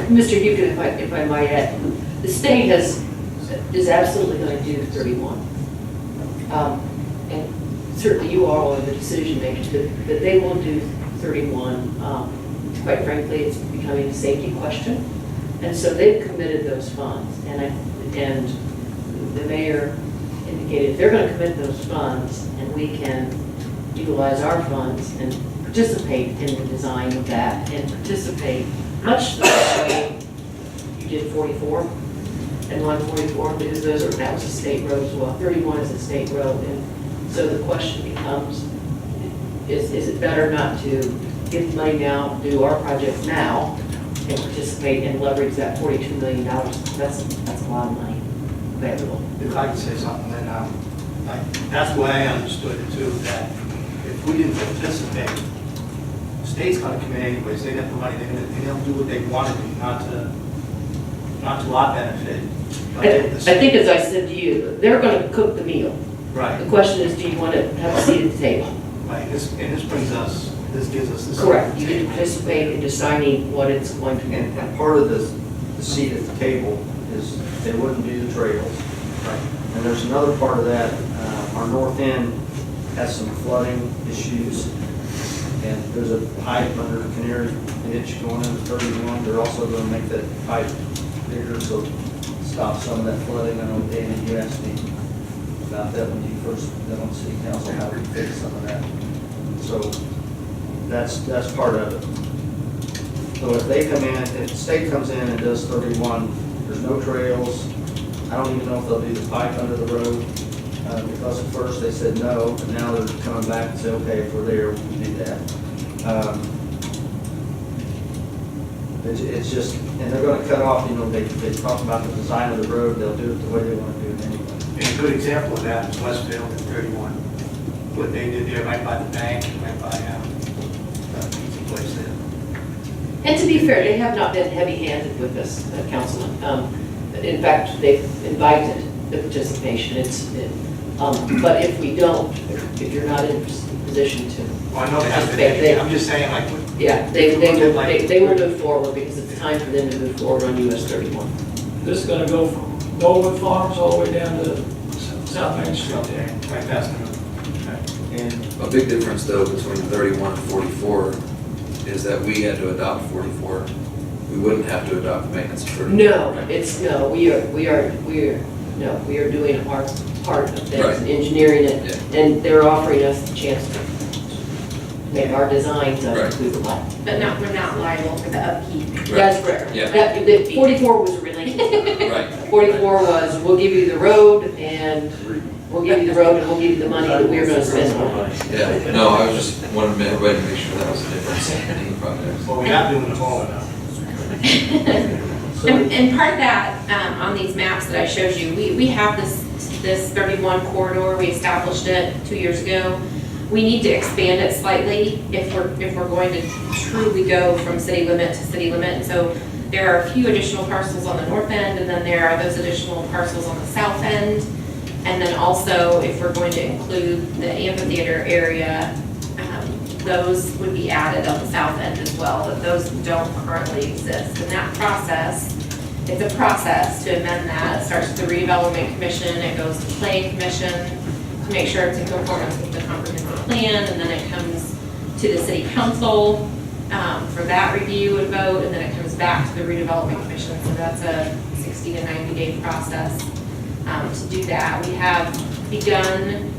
Mr. Hukin, if I might add, the state is absolutely going to do 31. And certainly you all are the decision makers, but they will do 31. Quite frankly, it's becoming a safety question. And so they've committed those funds. And the mayor indicated they're going to commit those funds and we can utilize our funds and participate in the design of that and participate much the way you did 44 and 144, because that was a state road as well. 31 is a state road. And so the question becomes, is it better not to give money now, do our project now, and participate and leverage that $42 million? That's a lot of money available.
If I could say something, then that's the way I understood it too, that if we didn't participate, the state's gonna come in anyways, they got the money, they're gonna do what they want to do, not to our benefit. but
I think, as I said to you, they're going to cook the meal.
Right,
The question is, do you want to have a seat at the table?
right, this gives us this.
Correct. You get to participate in deciding what it's going to be.
And part of the seat at the table is they wouldn't do the trails.
Right.
And there's another part of that, our north end has some flooding issues, and there's a pipe under the Canary ditch going into 31. They're also going to make that pipe bigger, so stop some of that flooding. I know, David, you asked me about that when you first got on city council, how we fix some of that. So that's part of it. So if they come in, if the state comes in and does 31, there's no trails. I don't even know if they'll do the pipe under the road, because at first they said no, and now they're coming back and say, okay, if we're there, we can do that. It's just, and they're gonna cut off, they talk about the design of the road, they'll do it the way they wanna do it anyway.
And a good example of that is Westfield at 31. What they did there, right by the bank, right by the pizza place there.
And to be fair, they have not been heavy-handed with this, Councilman. In fact, they've invited the participation. But if we don't, if you're not in position to,
Well, I know they haven't been,
They-
I'm just saying, like,
yeah, they will move forward because it's time for them to move forward on US 31.
This is gonna go from Norwood Farms all the way down to South Main Street there.
right past them.
And
A big difference though between 31 and 44 is that we had to adopt 44. We wouldn't have to adopt maintenance of 34.
No, we are doing our part of things,
Right.
and engineering it,
Yeah.
and they're offering us the chance to make our designs up
Right.
if we would like.
But we're not liable for the upkeep.
That's correct.
Yeah.
The 44 was a relief.
Right.
44 was, we'll give you the road, and we'll give you the money that we're gonna spend on it.
Yeah, no, I was just wanted everybody to make sure that was the difference in the projects.
Well, we are doing the whole now.
And part of that, on these maps that I showed you, we have this 31 corridor, we established it 2 years ago. We need to expand it slightly if we're going to truly go from city limit to city limit. And so there are a few additional parcels on the north end, and then there are those additional parcels on the south end. And then also, if we're going to include the amphitheater area, those would be added on the south end as well, but those don't currently exist. And that process, it's a process to amend that. It starts with the redevelopment commission, it goes to planning commission to make sure it's in conformance with the comprehensive plan, and then it comes to the city council for that review and vote, and then it comes back to the redevelopment commission. So that's a 60 to 90 day process to do that. We have begun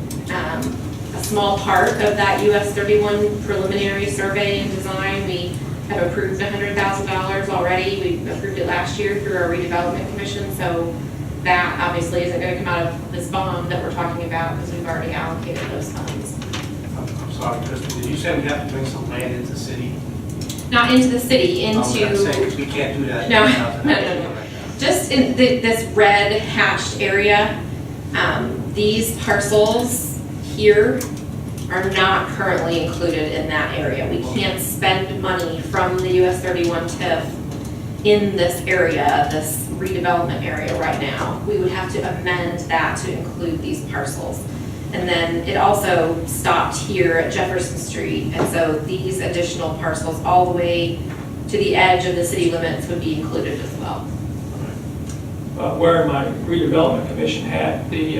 a small part of that US 31 preliminary survey and design. We have approved $100,000 already. We approved it last year through our redevelopment commission. So that obviously isn't going to come out of this bond that we're talking about because we've already allocated those funds.
I'm sorry, Kristen, did you say we have to bring some land into the city?
Not into the city, into.
We can't do that.
No,
in
no. Just in this red hatched area, these parcels here are not currently included in that area. We can't spend money from the US 31 TIF in this area, this redevelopment area right now. We would have to amend that to include these parcels. And then it also stopped here at Jefferson Street, and so these additional parcels all the way to the edge of the city limits would be included as well.
Where my redevelopment commission had the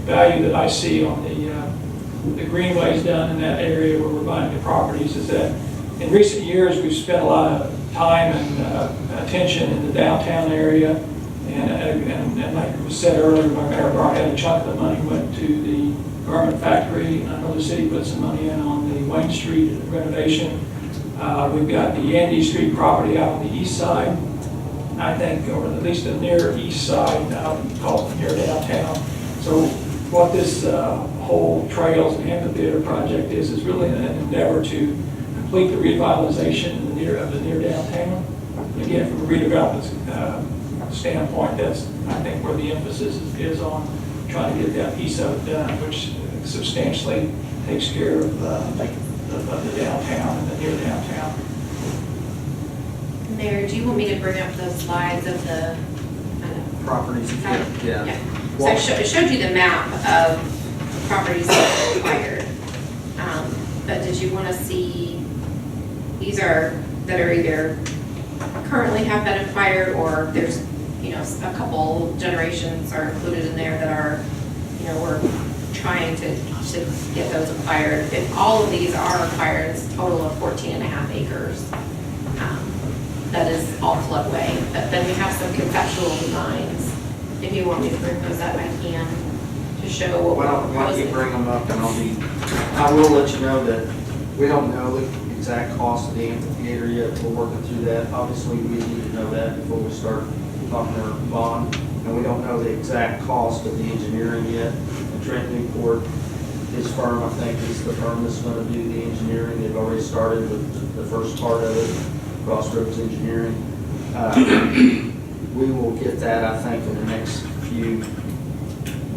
value that I see on the greenways down in that area where we're buying the properties is that in recent years we've spent a lot of time and attention in the downtown area, and like it was said earlier by Mayor Barnett, a chunk of the money went to the garment factory. I know the city put some money in on the Wayne Street renovation. We've got the Yandy Street property out on the east side, I think, or at least the near east side, called near downtown. So what this whole trails and amphitheater project is really an endeavor to complete the revitalization of the near downtown. Again, from a redevelopment standpoint, that's, I think, where the emphasis is on trying to get that piece of it done, which substantially takes care of the downtown and the near downtown.
Mayor, do you want me to bring up the slides of the
Properties, yeah.
So I showed you the map of properties that are acquired. But did you want to see, these are, that are either currently have been acquired, or there's, a couple generations are included in there that are, we're trying to get those acquired. If all of these are acquired, it's a total of 14.5 acres. That is all floodway. But then we have some conceptual designs. If you want me to bring those up, I can, to show what
Why don't you bring them up, and I will let you know that we don't know the exact cost of the amphitheater yet. We're working through that. Obviously, we need to know that before we start talking our bond. And we don't know the exact cost of the engineering yet. And Trent Newport, his firm, I think, is the firm that's going to do the engineering. They've already started with the first part of it, Crossroads Engineering. We will get that, I think, in the next few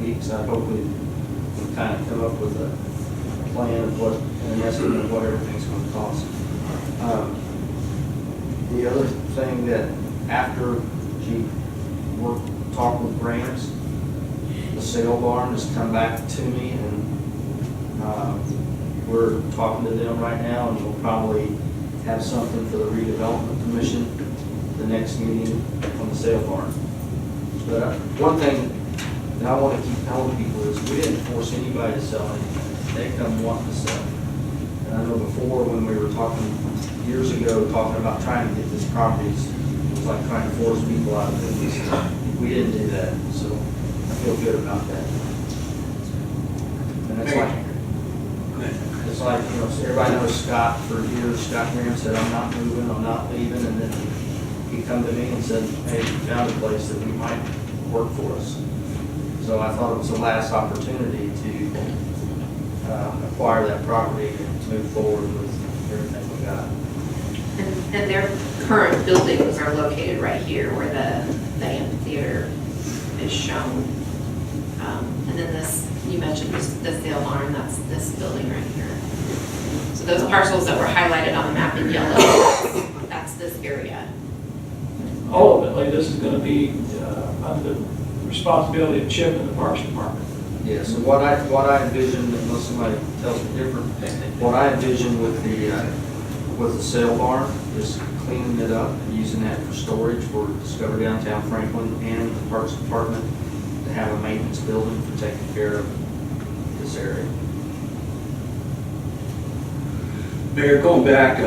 weeks. I hope we can kind of come up with a plan of what, an estimate of what everything's going to cost. The other thing that after we're talking with Grants, the sale barn has come back to me, and we're talking to them right now, and we'll probably have something for the redevelopment commission the next meeting on the sale barn. But one thing that I want to keep telling people is we didn't force anybody to sell anything. They come wanting to sell. And I know before, when we were talking years ago, talking about trying to get these properties, it was like trying to force people out of business. We didn't do that, so I feel good about that. And it's like, everybody knows Scott for years. Scott Graham said, I'm not moving, I'm not leaving, and then he come to me and said, hey, we found a place that we might work for us. So I thought it was the last opportunity to acquire that property and move forward with everything we got.
And their current buildings are located right here where the amphitheater is shown. And then this, you mentioned the sale barn, that's this this building right here. So those parcels that were highlighted on the map in yellow, that's this area.
Ultimately, this is gonna be under the responsibility of Chip and the Parks Department.
Yeah, so what I envision, unless somebody tells me different, what I envision with the sale barn is cleaning it up and using that for storage for Discover Downtown Franklin and the Parks Department to have a maintenance building for taking care of this area.
Mayor, going back,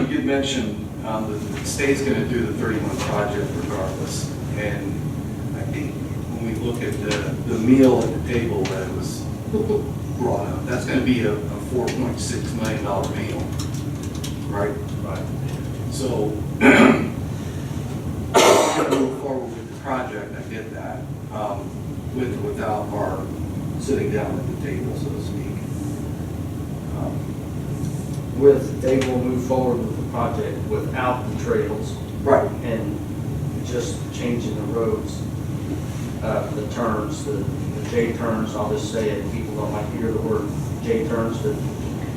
you'd mentioned that the state's going to do the 31 project regardless. And I think when we look at the meal at the table that was brought up, that's going to be a $4.6 million meal, right? Right. So, to move forward with the project, I get that, with or without our sitting down at the table, so to speak.
They will move forward with the project without the trails.
Right.
And just changing the roads, the turns, the J turns, I'll just say it, people don't like to hear the word J turns, but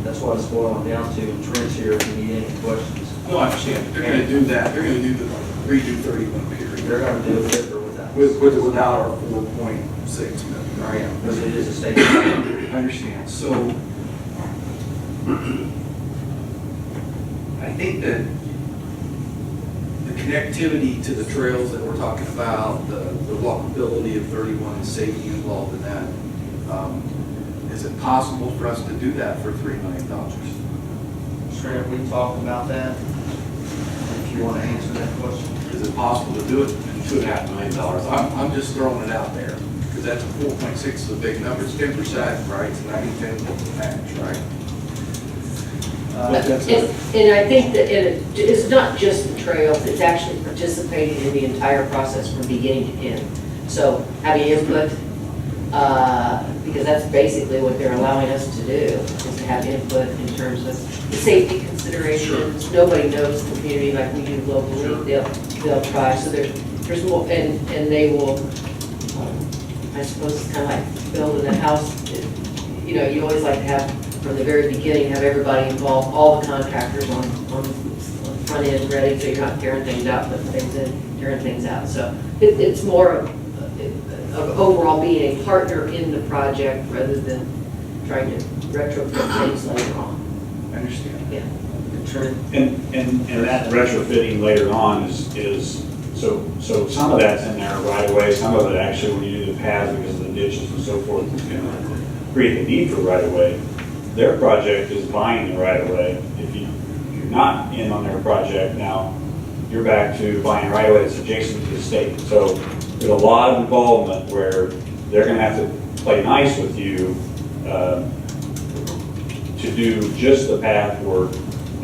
that's what it's boiling down to. And Trent's here if you need any questions.
No, I understand. They're going to do that. They're going to do the redo 31 period.
They're going to do it with or without.
With or without our 4.6 million, right?
Yeah, because it is a state.
I understand. So I think that the connectivity to the trails that we're talking about, the walkability of 31, the safety involved in that, is it possible for us to do that for $3 million?
Trent, we talked about that. If you want to answer that question.
Is it possible to do it in $2.5 million? I'm just throwing it out there because that's 4.6 is a big number. It's 10%, right? It's 90-10 match, right? But that's
And I think that it's not just the trails, it's actually participating in the entire process from beginning to end. So having input, because that's basically what they're allowing us to do, is to have input in terms of the safety considerations. Sure. Nobody knows the community like we do locally. Sure. They'll try, so there's more, and they will, I suppose it's kind of like building a house. You know, you always like to have, from the very beginning, have everybody involved, all the contractors on the front end ready, so you're not tearing things out, putting things in, tearing things out. So it's more of overall being a partner in the project rather than trying to retrofit things later on.
I understand.
Yeah.
And that retrofitting later on is so some of that's in there right away, some of it actually when you do the paths because of the ditches and so forth is going to create the need for right of way. Their project is buying the right of way. If you're not in on their project now, you're back to buying right of way that's adjacent to the state. So there's a lot of involvement where they're going to have to play nice with you to do just the path work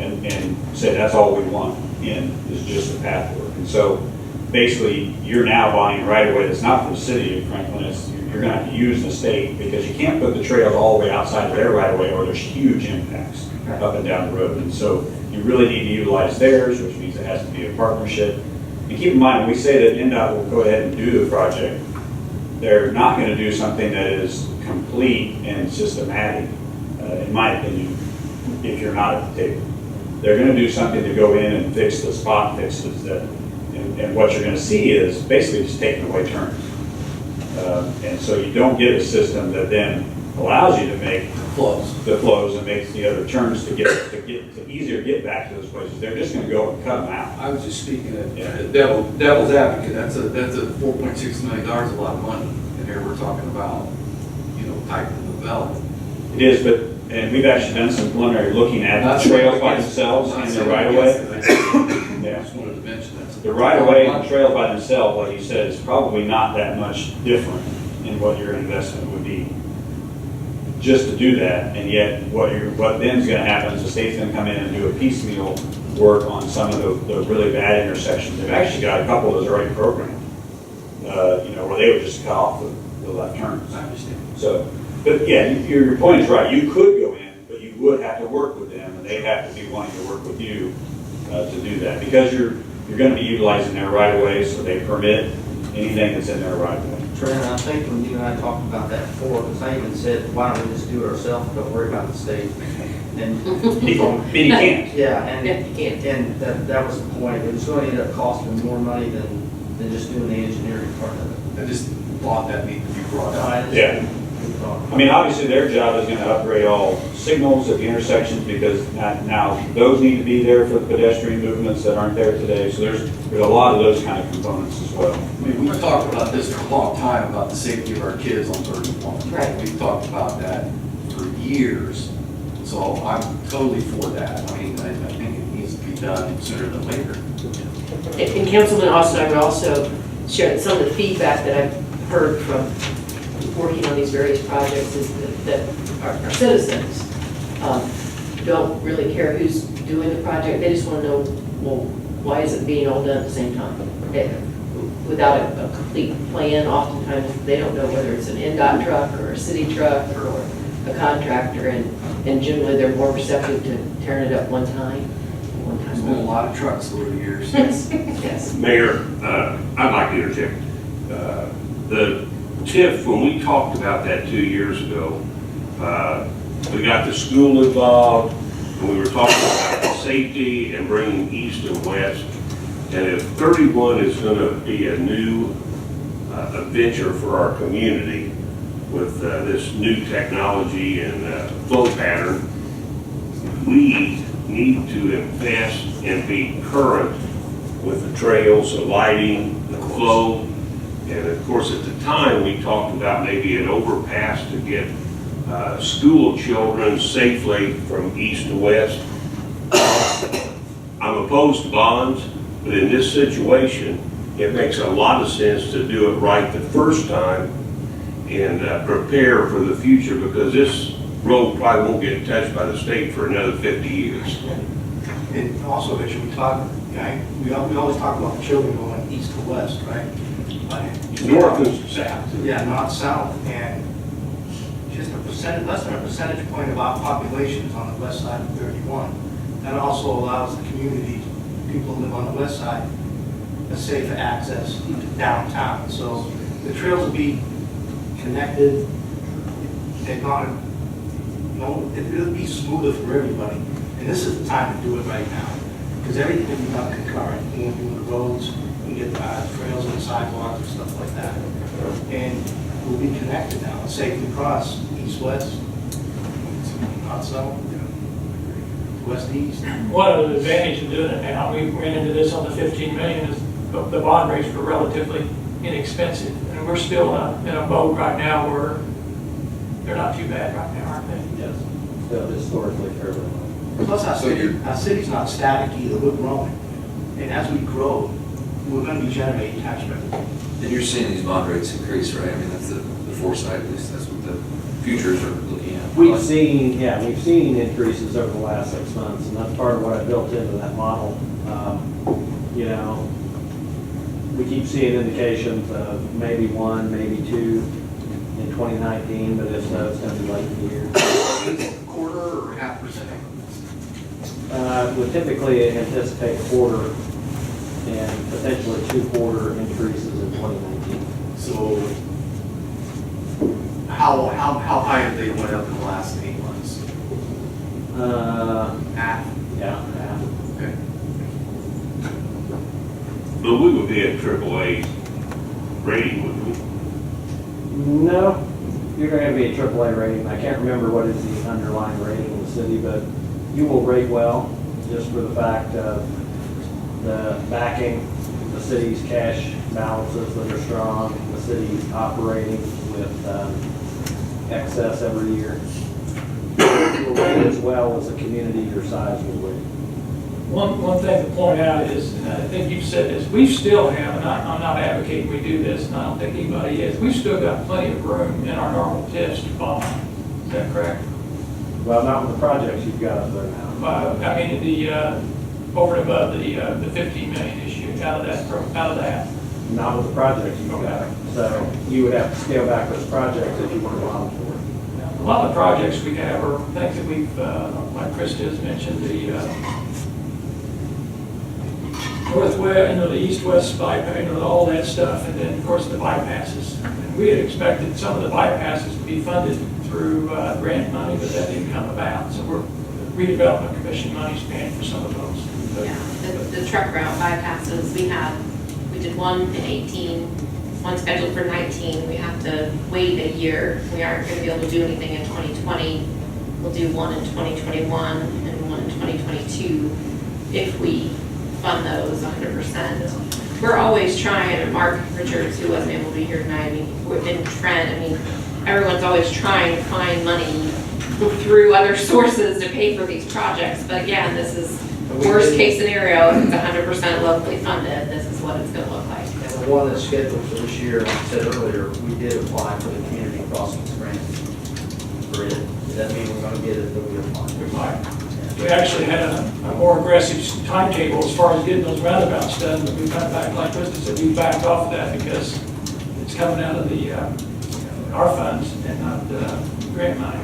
and say that's all we want in is just the path work. And so basically you're now buying right of way that's not from the city of Franklin. You're going to have to use the state because you can't put the trails all the way outside of their right of way or there's huge impacts up and down the road. And so you really need to utilize theirs, which means it has to be a partnership. And keep in mind, when we say that NDOT will go ahead and do the project, they're not going to do something that is complete and systematic, in my opinion, if you're not at the table. They're going to do something to go in and fix the spot fixes that, and what you're going to see is basically just taking away turns. And so you don't get a system that then allows you to make the flows and makes the other turns to easier get back to those places. They're just going to go and cut them out.
I was just speaking at devil's advocate. That's a $4.6 million, a lot of money. And here we're talking about, type of development.
It is, and we've actually done some preliminary looking at the trails by themselves and the right of way.
I just wanted to mention that.
The right of way and the trails by themselves, like you said, is probably not that much different in what your investment would be just to do that. And yet what then is going to happen is the state's going to come in and do a piecemeal work on some of the really bad intersections. They've actually got a couple of those already programmed, where they would just cut off the left turns.
I understand.
So, but yeah, your point is right. You could go in, but you would have to work with them, and they'd have to be wanting to work with you to do that because you're going to be utilizing their right of way, so they permit anything that's in their right of way.
Trent, I think when you and I talked about that before, because I even said, why don't we just do it ourselves, don't worry about the state. And
You can't.
yeah,
Yeah, you can't.
and that was the point. It was going to end up costing more money than just doing the engineering part of it.
I just thought that needed to be brought up.
I just-
Yeah. I mean, obviously, their job is gonna upgrade all signals at the intersections, because now those need to be there for the pedestrian movements that aren't there today. So there's a lot of those kind of components as well.
I mean, we've talked about this for a long time, about the safety of our kids on 31.
Right.
We've talked about that for years, so I'm totally for that. I mean, I think it needs to be done sooner than later.
And Councilman Austin, I would also share that some of the feedback that I've heard from working on these various projects is that our citizens don't really care who's doing the project. They just want to know, well, why is it being all done at the same time? Without a complete plan, oftentimes they don't know whether it's an NDOT truck or a city truck or a contractor, and generally they're more receptive to tearing it up one time.
There's been a lot of trucks over the years.
Yes, yes.
Mayor, I'd like to interject. The TIF, when we talked about that 2 years ago, we got the school involved, and we were talking about safety and bringing east and west. And if 31 is going to be a new venture for our community with this new technology and flow pattern, we need to invest and be current with the trails, the lighting, the flow. And of course, at the time, we talked about maybe an overpass to get school children safely from east to west. I'm opposed to bonds, but in this situation, it makes a lot of sense to do it right the first time and prepare for the future, because this road probably won't get touched by the state for another 50 years.
And also, Richard, we always talk about children going east to west, right?
North and south.
Yeah, not south, and just less than a percentage point of our population is on the west side of 31. That also allows the community, people who live on the west side, a safer access to downtown. So the trails will be connected. They're not, it'll be smoother for everybody. And this is the time to do it right now, because everything will be done concurrent. We won't do the roads, we can get the trails and sidewalks and stuff like that. And we'll be connected now, safely across east-west, not south, west-east.
One of the advantages of doing it now, we ran into this on the 15 million, is the bond rates were relatively inexpensive. And we're still in a mode right now where they're not too bad right now, aren't they?
Yes, still historically fairly low.
Plus, our city's not static either, we're growing. And as we grow, we're gonna be generating tax revenue.
And you're seeing these bond rates increase, right? I mean, that's the foresight, at least that's what the futures are looking at.
We've seen increases over the last 6 months, and that's part of what I built into that model. You know, we keep seeing indications of maybe 1, maybe 2 in 2019, but if so, it's going to be late in the year.
Quarter or half percent?
Would typically anticipate quarter and potentially 2-quarter increases in 2019.
So how high have they went up in the last 8 months? Half?
Yeah, half.
Okay.
But we would be at AAA rating, wouldn't we?
No, you're going to be a AAA rating. I can't remember what is the underlying rating in the city, but you will rate well just for the fact of the backing, the city's cash balances that are strong, the city's operating with excess every year. You will rate as well as a community your size will rate.
One thing to point out is, and I think you've said this, we still have, and I'm not advocating we do this, and I don't think anybody is, we've still got plenty of room in our normal TIFs to bond. Is that correct?
Well, not with the projects you've got up there now.
I mean, over and above the 15 million issue out of that.
Not with the projects you've got. So you would have to scale back those projects if you want to bond for it.
A lot of the projects we have are things that we've, like Krista has mentioned, northwest, the east-west bypass, all that stuff, and then, of course, the bypasses. And we had expected some of the bypasses to be funded through grant money, but that didn't come about. So we're, redevelopment commission money's paying for some of those. But-
Yeah, the truck route bypasses, we did one in 18, one scheduled for 19. We have to wait a year. We aren't going to be able to do anything in 2020. We'll do one in 2021 and one in 2022 if we fund those 100%. We're always trying, and Mark Richards, who wasn't able to be here tonight, I mean, in Trent, I mean, everyone's always trying to find money through other sources to pay for these projects. But again, this is worst case scenario. If it's 100% locally funded, this is what it's going to look like.
And the one that's scheduled for this year, like I said earlier, we did apply for the community crossings grant for it. Does that mean we're going to get it, that we apply?
We might. We actually had a more aggressive timetable as far as getting those roundabouts done, but we got back, like Krista said, we backed off of that because it's coming out of the, our funds and not grant money.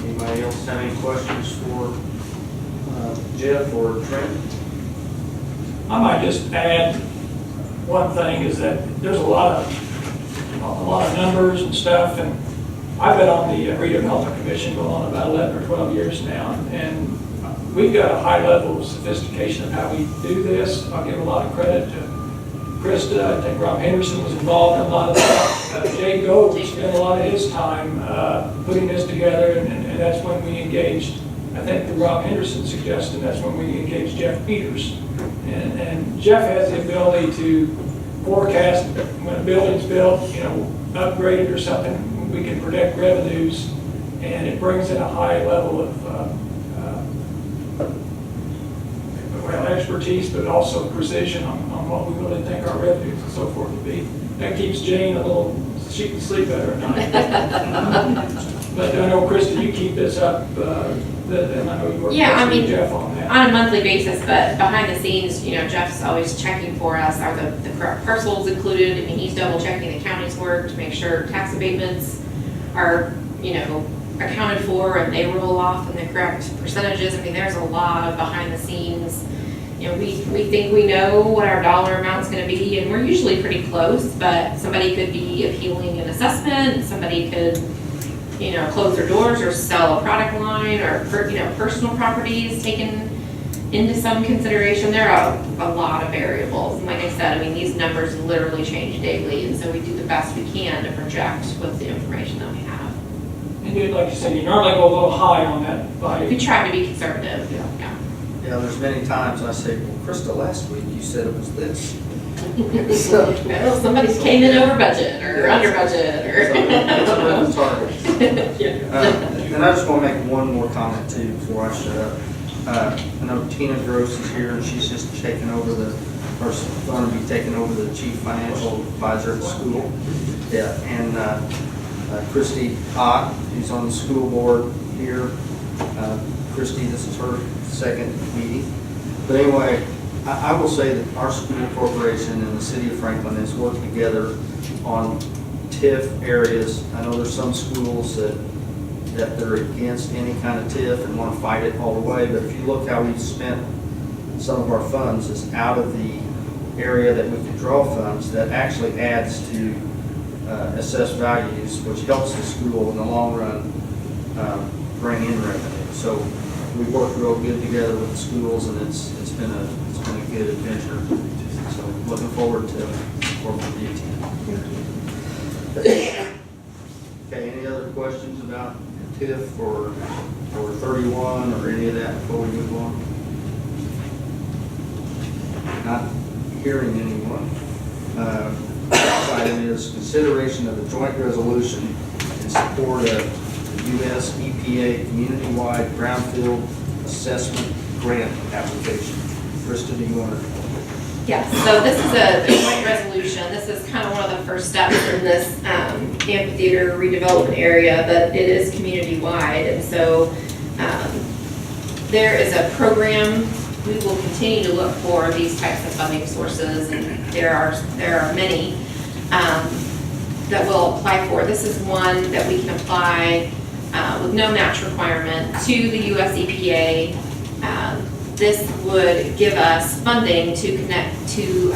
Anybody else have any questions for Jeff or Trent?
I might just add one thing is that there's a lot of numbers and stuff, and I've been on the redevelopment commission going on about 11 or 12 years now, and we've got a high level of sophistication of how we do this. I'll give a lot of credit to Krista. I think Rob Henderson was involved in a lot of that. Jay Gold spent a lot of his time putting this together, and that's when we engaged, I think the Rob Henderson suggested, that's when we engaged Jeff Peters. And Jeff has the ability to forecast when a building's built, upgraded or something, we can predict revenues, and it brings in a high level of expertise, but also precision on what we really think our revenues and so forth will be. That keeps Jane a little, she can sleep better at night. But I know, Krista, you keep this up, and I know you work with Jeff on that.
On a monthly basis, but behind the scenes, Jeff's always checking for us, are the correct parcels included? I mean, he's double checking the county's work to make sure tax abatements are, accounted for and they roll off in the correct percentages. I mean, there's a lot of behind the scenes. We think we know what our dollar amount's gonna be, and we're usually pretty close, but somebody could be appealing an assessment, somebody could, close their doors or sell a product line, or, personal properties taken into some consideration. There are a lot of variables. And like I said, I mean, these numbers literally change daily, and so we do the best we can to project with the information that we have.
And like you said, you normally go a little high on that value.
We try to be conservative.
Yeah.
Yeah, there's many times I say, well, Krista, last week you said it was this.
Well, somebody's came in over budget or under budget or.
It's a moving target.
Yeah.
And I just want to make one more comment too before I shut up. I know Tina Gross is here, and she's just taking over going to be taking over the chief financial advisor at the school. Yeah, and Christy Ott, who's on the school board here. Christy, this is her second meeting. But anyway, I will say that our school corporation and the city of Franklin has worked together on TIF areas. I know there's some schools that they're against any kind of TIF and want to fight it all the way, but if you look how we've spent some of our funds is out of the area that we can draw funds, that actually adds to assessed values, which helps the school in the long run bring in revenue. So we've worked real good together with the schools, and it's been a good adventure. So looking forward to working with you. Okay, any other questions about TIF or 31 or any of that before we move on? Not hearing anyone. Next item is consideration of the joint resolution in support of the U.S. EPA community-wide brownfield assessment grant application. Krista, do you want to?
Yes, so this is a joint resolution. This is kind of one of the first steps in this amphitheater redevelopment area, but it is community-wide. And so there is a program. We will continue to look for these types of funding sources, and there are many that we'll apply for. This is one that we can apply with no match requirement to the U.S. EPA This would give us funding to connect to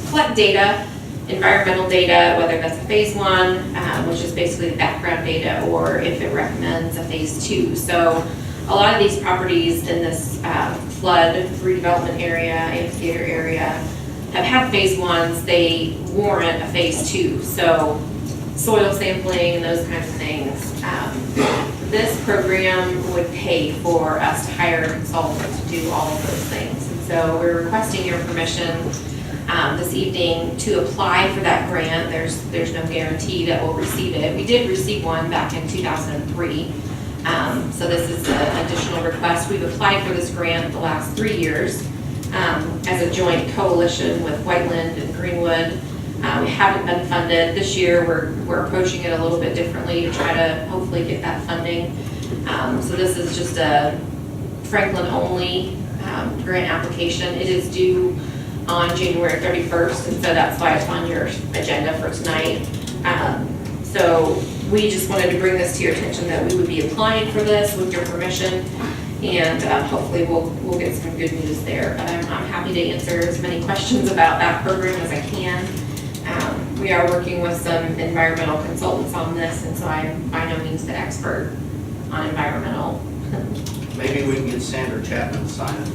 collect data, environmental data, whether that's a phase 1, which is basically the background data, or if it recommends a phase 2. So a lot of these properties in this flood redevelopment area, amphitheater area, have had phase 1s, they warrant a phase 2. So soil sampling and those kinds of things. This program would pay for us to hire a consultant to do all of those things. And so we're requesting your permission this evening to apply for that grant. There's no guarantee that we'll receive it. We did receive one back in 2003. So this is an additional request. We've applied for this grant the last 3 years as a joint coalition with Whiteland and Greenwood. We haven't been funded. This year, we're approaching it a little bit differently to try to hopefully get that funding. So this is just a Franklin-only grant application. It is due on January 31st, and so that's why it's on your agenda for tonight. So we just wanted to bring this to your attention that we would be applying for this with your permission, and hopefully we'll get some good news there. But I'm happy to answer as many questions about that program as I can. We are working with some environmental consultants on this, and so I'm by no means the expert on environmental.
Maybe we can get Sandra Chapman to sign it.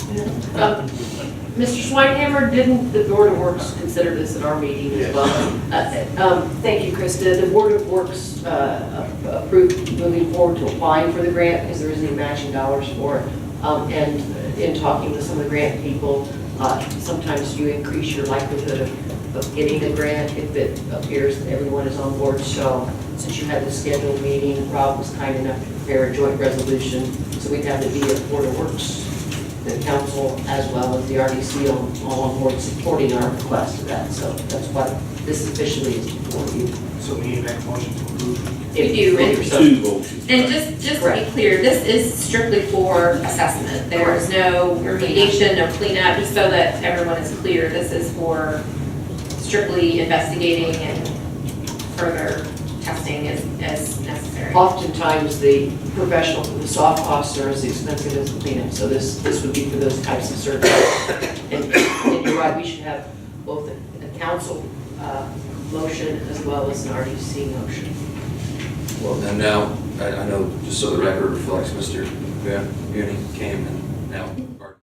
Mr. Schweinhammer, didn't the Board of Works consider this at our meeting as well? Thank you, Krista. The Board of Works approved moving forward to applying for the grant because there isn't any matching dollars for it. And in talking with some of the grant people, sometimes you increase your likelihood of getting a grant if it appears that everyone is on board. So since you had the scheduled meeting, Rob was kind enough to prepare a joint resolution. So we'd have to be a Board of Works, the council, as well as the RDC all on board supporting our request of that. So that's what this officially is before you.
So we need to make a motion to approve.
We do, and-
Two motions.
And just to be clear, this is strictly for assessment. There is no remediation, no cleanup, just so that everyone is clear. This is for strictly investigating and further testing as necessary.
Oftentimes, the professional, the soft costs are as expensive as the cleanup, so this would be for those types of services. And you're right, we should have both a council motion as well as an RDC motion.
Well, and now, I know, just so the record reflects, Mr. Boone came, and now